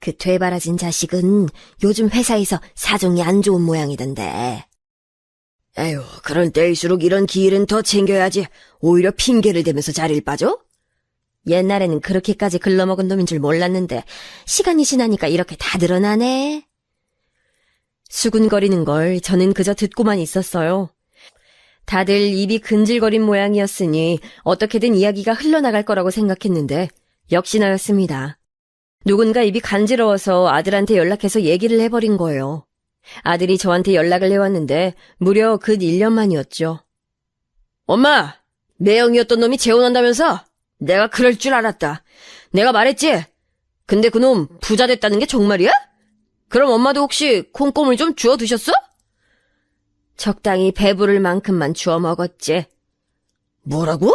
그 되바라진 자식은 요즘 회사에서 사정이 안 좋은 모양이던데. 에휴, 그런 때일수록 이런 기일은 더 챙겨야지. 오히려 핑계를 대면서 자리를 빠져? 옛날에는 그렇게까지 글러먹은 놈인 줄 몰랐는데 시간이 지나니까 이렇게 다 드러나네. 수군거리는 걸 저는 그저 듣고만 있었어요. 다들 입이 근질거린 모양이었으니 어떻게든 이야기가 흘러나갈 거라고 생각했는데 역시나였습니다. 누군가 입이 간지러워서 아들한테 연락해서 얘기를 해버린 거예요. 아들이 저한테 연락을 해왔는데 무려 근 1년 만이었죠. 엄마! 매형이었던 놈이 재혼한다면서? 내가 그럴 줄 알았다. 내가 말했지? 근데 그놈 부자 됐다는 게 정말이야? 그럼 엄마도 혹시 콩고물 좀 주워 드셨어? 적당히 배부를 만큼만 주워 먹었지. 뭐라고?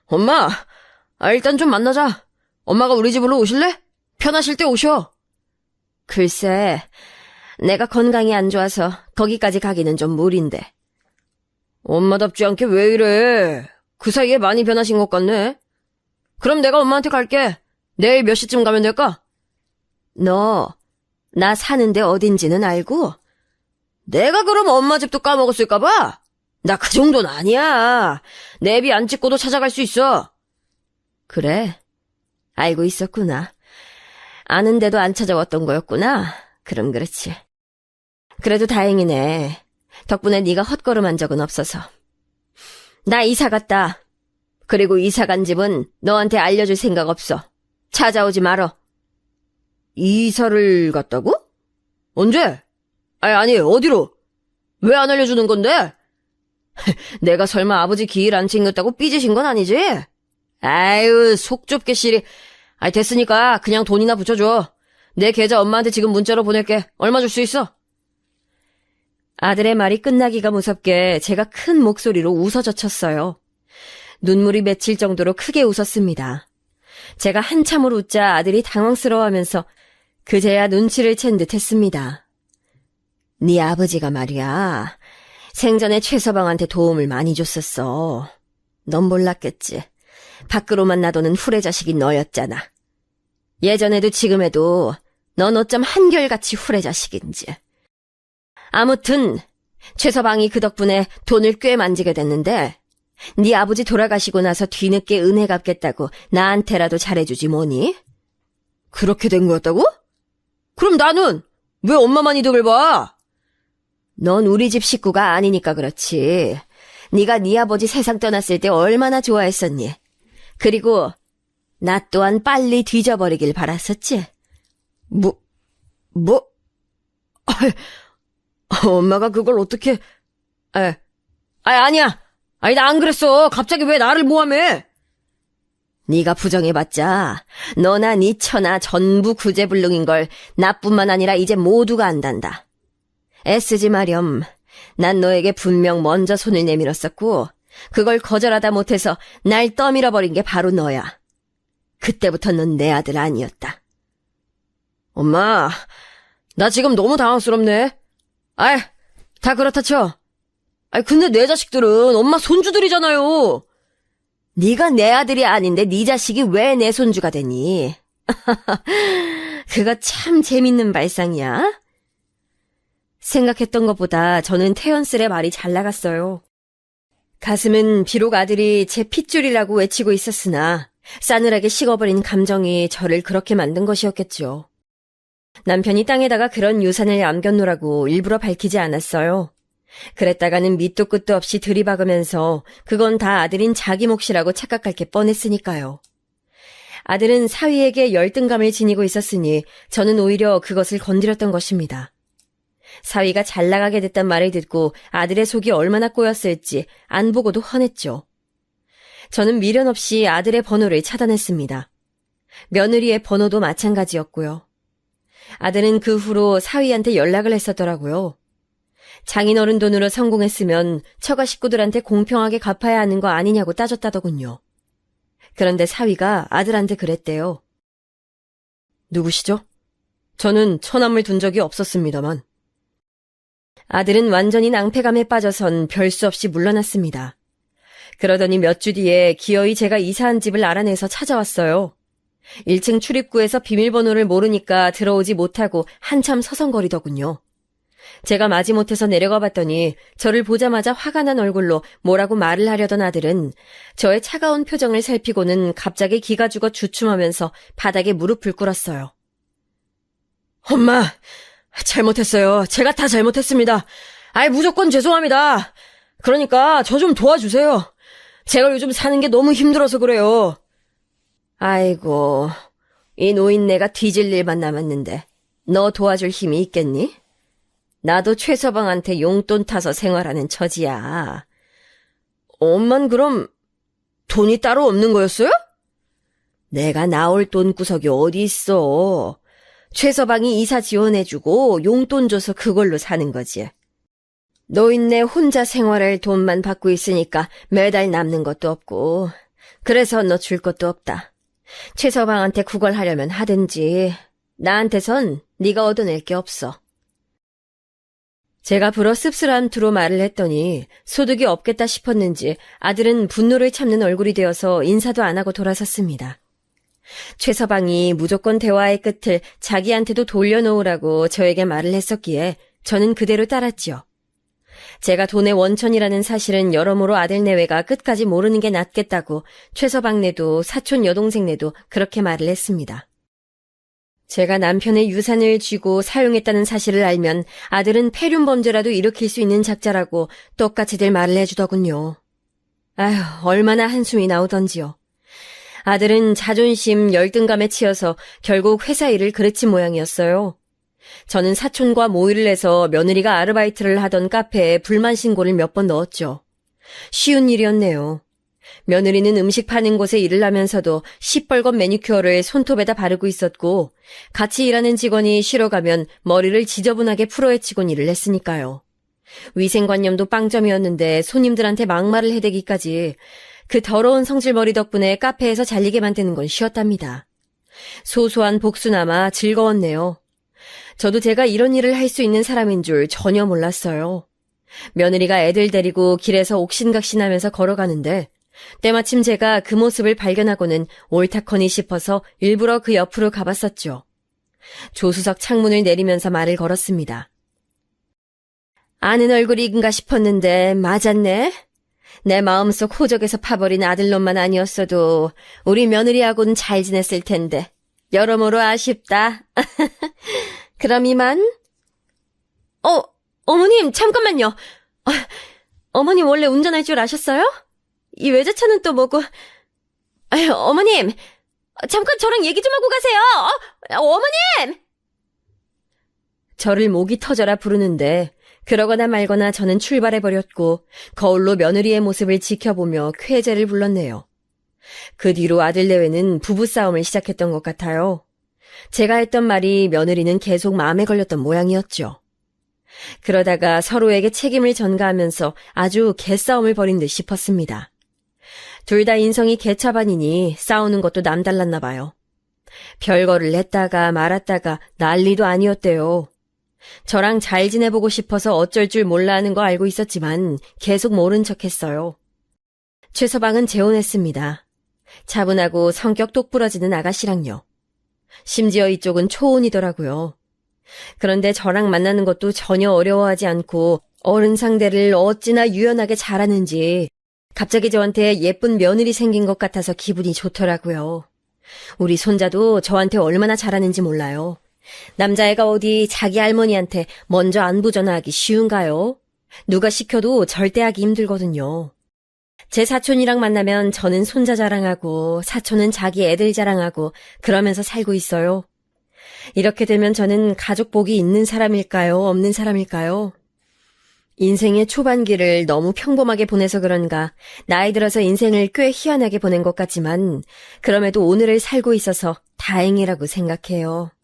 엄마. 일단 좀 만나자. 엄마가 우리 집으로 오실래? 편하실 때 오셔. 글쎄, 내가 건강이 안 좋아서 거기까지 가기는 좀 무리인데. 엄마답지 않게 왜 이래? 그 사이에 많이 변하신 것 같네. 그럼 내가 엄마한테 갈게. 내일 몇 시쯤 가면 될까? 너, 나 사는데 어딘지는 알고? 내가 그럼 엄마 집도 까먹었을까봐? 나 그 정도는 아니야. 내비 안 찍고도 찾아갈 수 있어. 그래, 알고 있었구나. 아는데도 안 찾아왔던 거였구나. 그럼 그렇지. 그래도 다행이네. 덕분에 네가 헛걸음한 적은 없어서. 나 이사 갔다. 그리고 이사 간 집은 너한테 알려줄 생각 없어. 찾아오지 말어. 이사를 갔다고? 언제? 아니, 어디로? 왜 안 알려주는 건데? 내가 설마 아버지 기일 안 챙겼다고 삐지신 건 아니지? 아유, 속 좁게 시리. 됐으니까 그냥 돈이나 붙여줘. 내 계좌 엄마한테 지금 문자로 보낼게. 얼마 줄 수 있어? 아들의 말이 끝나기가 무섭게 제가 큰 목소리로 웃어젖혔어요. 눈물이 맺힐 정도로 크게 웃었습니다. 제가 한참을 웃자 아들이 당황스러워하면서 그제야 눈치를 챈 듯 했습니다. 네 아버지가 말이야. 생전에 최서방한테 도움을 많이 줬었어. 넌 몰랐겠지. 밖으로만 놔두는 후레자식이 너였잖아. 예전에도 지금에도 넌 어쩜 한결같이 후레자식인지. 아무튼 최서방이 그 덕분에 돈을 꽤 만지게 됐는데 네 아버지 돌아가시고 나서 뒤늦게 은혜 갚겠다고 나한테라도 잘해주지 뭐니? 그렇게 된 거였다고? 그럼 나는 왜 엄마만 이득을 봐? 넌 우리 집 식구가 아니니까 그렇지. 네가 네 아버지 세상 떠났을 때 얼마나 좋아했었니? 그리고 나 또한 빨리 뒤져버리길 바랐었지. 뭐? 엄마가 그걸 어떻게... 아니야. 나 안 그랬어. 갑자기 왜 나를 모함해? 네가 부정해봤자 너나 네 처나 전부 구제불능인 걸 나뿐만 아니라 이제 모두가 안단다. 애쓰지 마렴. 난 너에게 분명 먼저 손을 내밀었었고 그걸 거절하다 못해서 날 떠밀어버린 게 바로 너야. 그때부터 넌 내 아들 아니었다. 엄마, 나 지금 너무 당황스럽네. 다 그렇다 쳐. 근데 내 자식들은 엄마 손주들이잖아요. 네가 내 아들이 아닌데 네 자식이 왜 내 손주가 되니? 그거 참 재밌는 발상이야. 생각했던 것보다 저는 태연슬의 말이 잘 나갔어요. 가슴은 비록 아들이 제 핏줄이라고 외치고 있었으나 싸늘하게 식어버린 감정이 저를 그렇게 만든 것이었겠죠. 남편이 땅에다가 그런 유산을 남겨놓으라고 일부러 밝히지 않았어요. 그랬다가는 밑도 끝도 없이 들이박으면서 그건 다 아들인 자기 몫이라고 착각할 게 뻔했으니까요. 아들은 사위에게 열등감을 지니고 있었으니 저는 오히려 그것을 건드렸던 것입니다. 사위가 잘 나가게 됐단 말을 듣고 아들의 속이 얼마나 꼬였을지 안 보고도 화냈죠. 저는 미련 없이 아들의 번호를 차단했습니다. 며느리의 번호도 마찬가지였고요. 아들은 그 후로 사위한테 연락을 했었더라고요. 장인어른 돈으로 성공했으면 처가 식구들한테 공평하게 갚아야 하는 거 아니냐고 따졌다더군요. 그런데 사위가 아들한테 그랬대요. 누구시죠? 저는 처남을 둔 적이 없었습니다만. 아들은 완전히 낭패감에 빠져선 별 수 없이 물러났습니다. 그러더니 몇 주 뒤에 기어이 제가 이사한 집을 알아내서 찾아왔어요. 1층 출입구에서 비밀번호를 모르니까 들어오지 못하고 한참 서성거리더군요. 제가 마지못해서 내려가 봤더니 저를 보자마자 화가 난 얼굴로 뭐라고 말을 하려던 아들은 저의 차가운 표정을 살피고는 갑자기 기가 죽어 주춤하면서 바닥에 무릎을 꿇었어요. 엄마, 잘못했어요. 제가 다 잘못했습니다. 아이, 무조건 죄송합니다. 그러니까 저 좀 도와주세요. 제가 요즘 사는 게 너무 힘들어서 그래요. 아이고, 이 노인네가 뒤질 일만 남았는데 너 도와줄 힘이 있겠니? 나도 최서방한테 용돈 타서 생활하는 처지야. 엄만 그럼 돈이 따로 없는 거였어요? 내가 나올 돈구석이 어디 있어. 최서방이 이사 지원해주고 용돈 줘서 그걸로 사는 거지. 노인네 혼자 생활할 돈만 받고 있으니까 매달 남는 것도 없고, 그래서 너 줄 것도 없다. 최서방한테 구걸하려면 하든지 나한테선 네가 얻어낼 게 없어. 제가 불어 씁쓸한 투로 말을 했더니 소득이 없겠다 싶었는지 아들은 분노를 참는 얼굴이 되어서 인사도 안 하고 돌아섰습니다. 최서방이 무조건 대화의 끝을 자기한테도 돌려놓으라고 저에게 말을 했었기에 저는 그대로 따랐지요. 제가 돈의 원천이라는 사실은 여러모로 아들 내외가 끝까지 모르는 게 낫겠다고 최서방네도 사촌 여동생네도 그렇게 말을 했습니다. 제가 남편의 유산을 쥐고 사용했다는 사실을 알면 아들은 폐륜 범죄라도 일으킬 수 있는 작자라고 똑같이들 말을 해주더군요. 아휴, 얼마나 한숨이 나오던지요. 아들은 자존심, 열등감에 치여서 결국 회사 일을 그르친 모양이었어요. 저는 사촌과 모의를 해서 며느리가 아르바이트를 하던 카페에 불만 신고를 몇 번 넣었죠. 쉬운 일이었네요. 며느리는 음식 파는 곳에 일을 하면서도 시뻘건 매니큐어를 손톱에다 바르고 있었고 같이 일하는 직원이 쉬러 가면 머리를 지저분하게 풀어헤치곤 일을 했으니까요. 위생관념도 빵점이었는데 손님들한테 막말을 해대기까지 그 더러운 성질머리 덕분에 카페에서 잘리게 만드는 건 쉬웠답니다. 소소한 복수나마 즐거웠네요. 저도 제가 이런 일을 할 수 있는 사람인 줄 전혀 몰랐어요. 며느리가 애들 데리고 길에서 옥신각신하면서 걸어가는데 때마침 제가 그 모습을 발견하고는 옳다커니 싶어서 일부러 그 옆으로 가봤었죠. 조수석 창문을 내리면서 말을 걸었습니다. 아는 얼굴인가 싶었는데 맞았네. 내 마음속 호적에서 파버린 아들놈만 아니었어도 우리 며느리하고는 잘 지냈을 텐데 여러모로 아쉽다. 그럼 이만? 어머님 잠깐만요. 어머님 원래 운전할 줄 아셨어요? 이 외제차는 또 뭐고? 아유, 어머님! 잠깐 저랑 얘기 좀 하고 가세요! 어머님! 저를 목이 터져라 부르는데 그러거나 말거나 저는 출발해버렸고 거울로 며느리의 모습을 지켜보며 쾌재를 불렀네요. 그 뒤로 아들 내외는 부부싸움을 시작했던 것 같아요. 제가 했던 말이 며느리는 계속 마음에 걸렸던 모양이었죠. 그러다가 서로에게 책임을 전가하면서 아주 개싸움을 벌인 듯 싶었습니다. 둘 다 인성이 개차반이니 싸우는 것도 남달랐나 봐요. 별거를 했다가 말았다가 난리도 아니었대요. 저랑 잘 지내보고 싶어서 어쩔 줄 몰라 하는 거 알고 있었지만 계속 모른 척했어요. 최서방은 재혼했습니다. 차분하고 성격 똑부러지는 아가씨랑요. 심지어 이쪽은 초혼이더라고요. 그런데 저랑 만나는 것도 전혀 어려워하지 않고 어른 상대를 어찌나 유연하게 잘하는지 갑자기 저한테 예쁜 며느리 생긴 것 같아서 기분이 좋더라고요. 우리 손자도 저한테 얼마나 잘하는지 몰라요. 남자애가 어디 자기 할머니한테 먼저 안부 전화하기 쉬운가요? 누가 시켜도 절대 하기 힘들거든요. 제 사촌이랑 만나면 저는 손자 자랑하고 사촌은 자기 애들 자랑하고 그러면서 살고 있어요. 이렇게 되면 저는 가족 복이 있는 사람일까요? 없는 사람일까요? 인생의 초반기를 너무 평범하게 보내서 그런가 나이 들어서 인생을 꽤 희한하게 보낸 것 같지만 그럼에도 오늘을 살고 있어서 다행이라고 생각해요.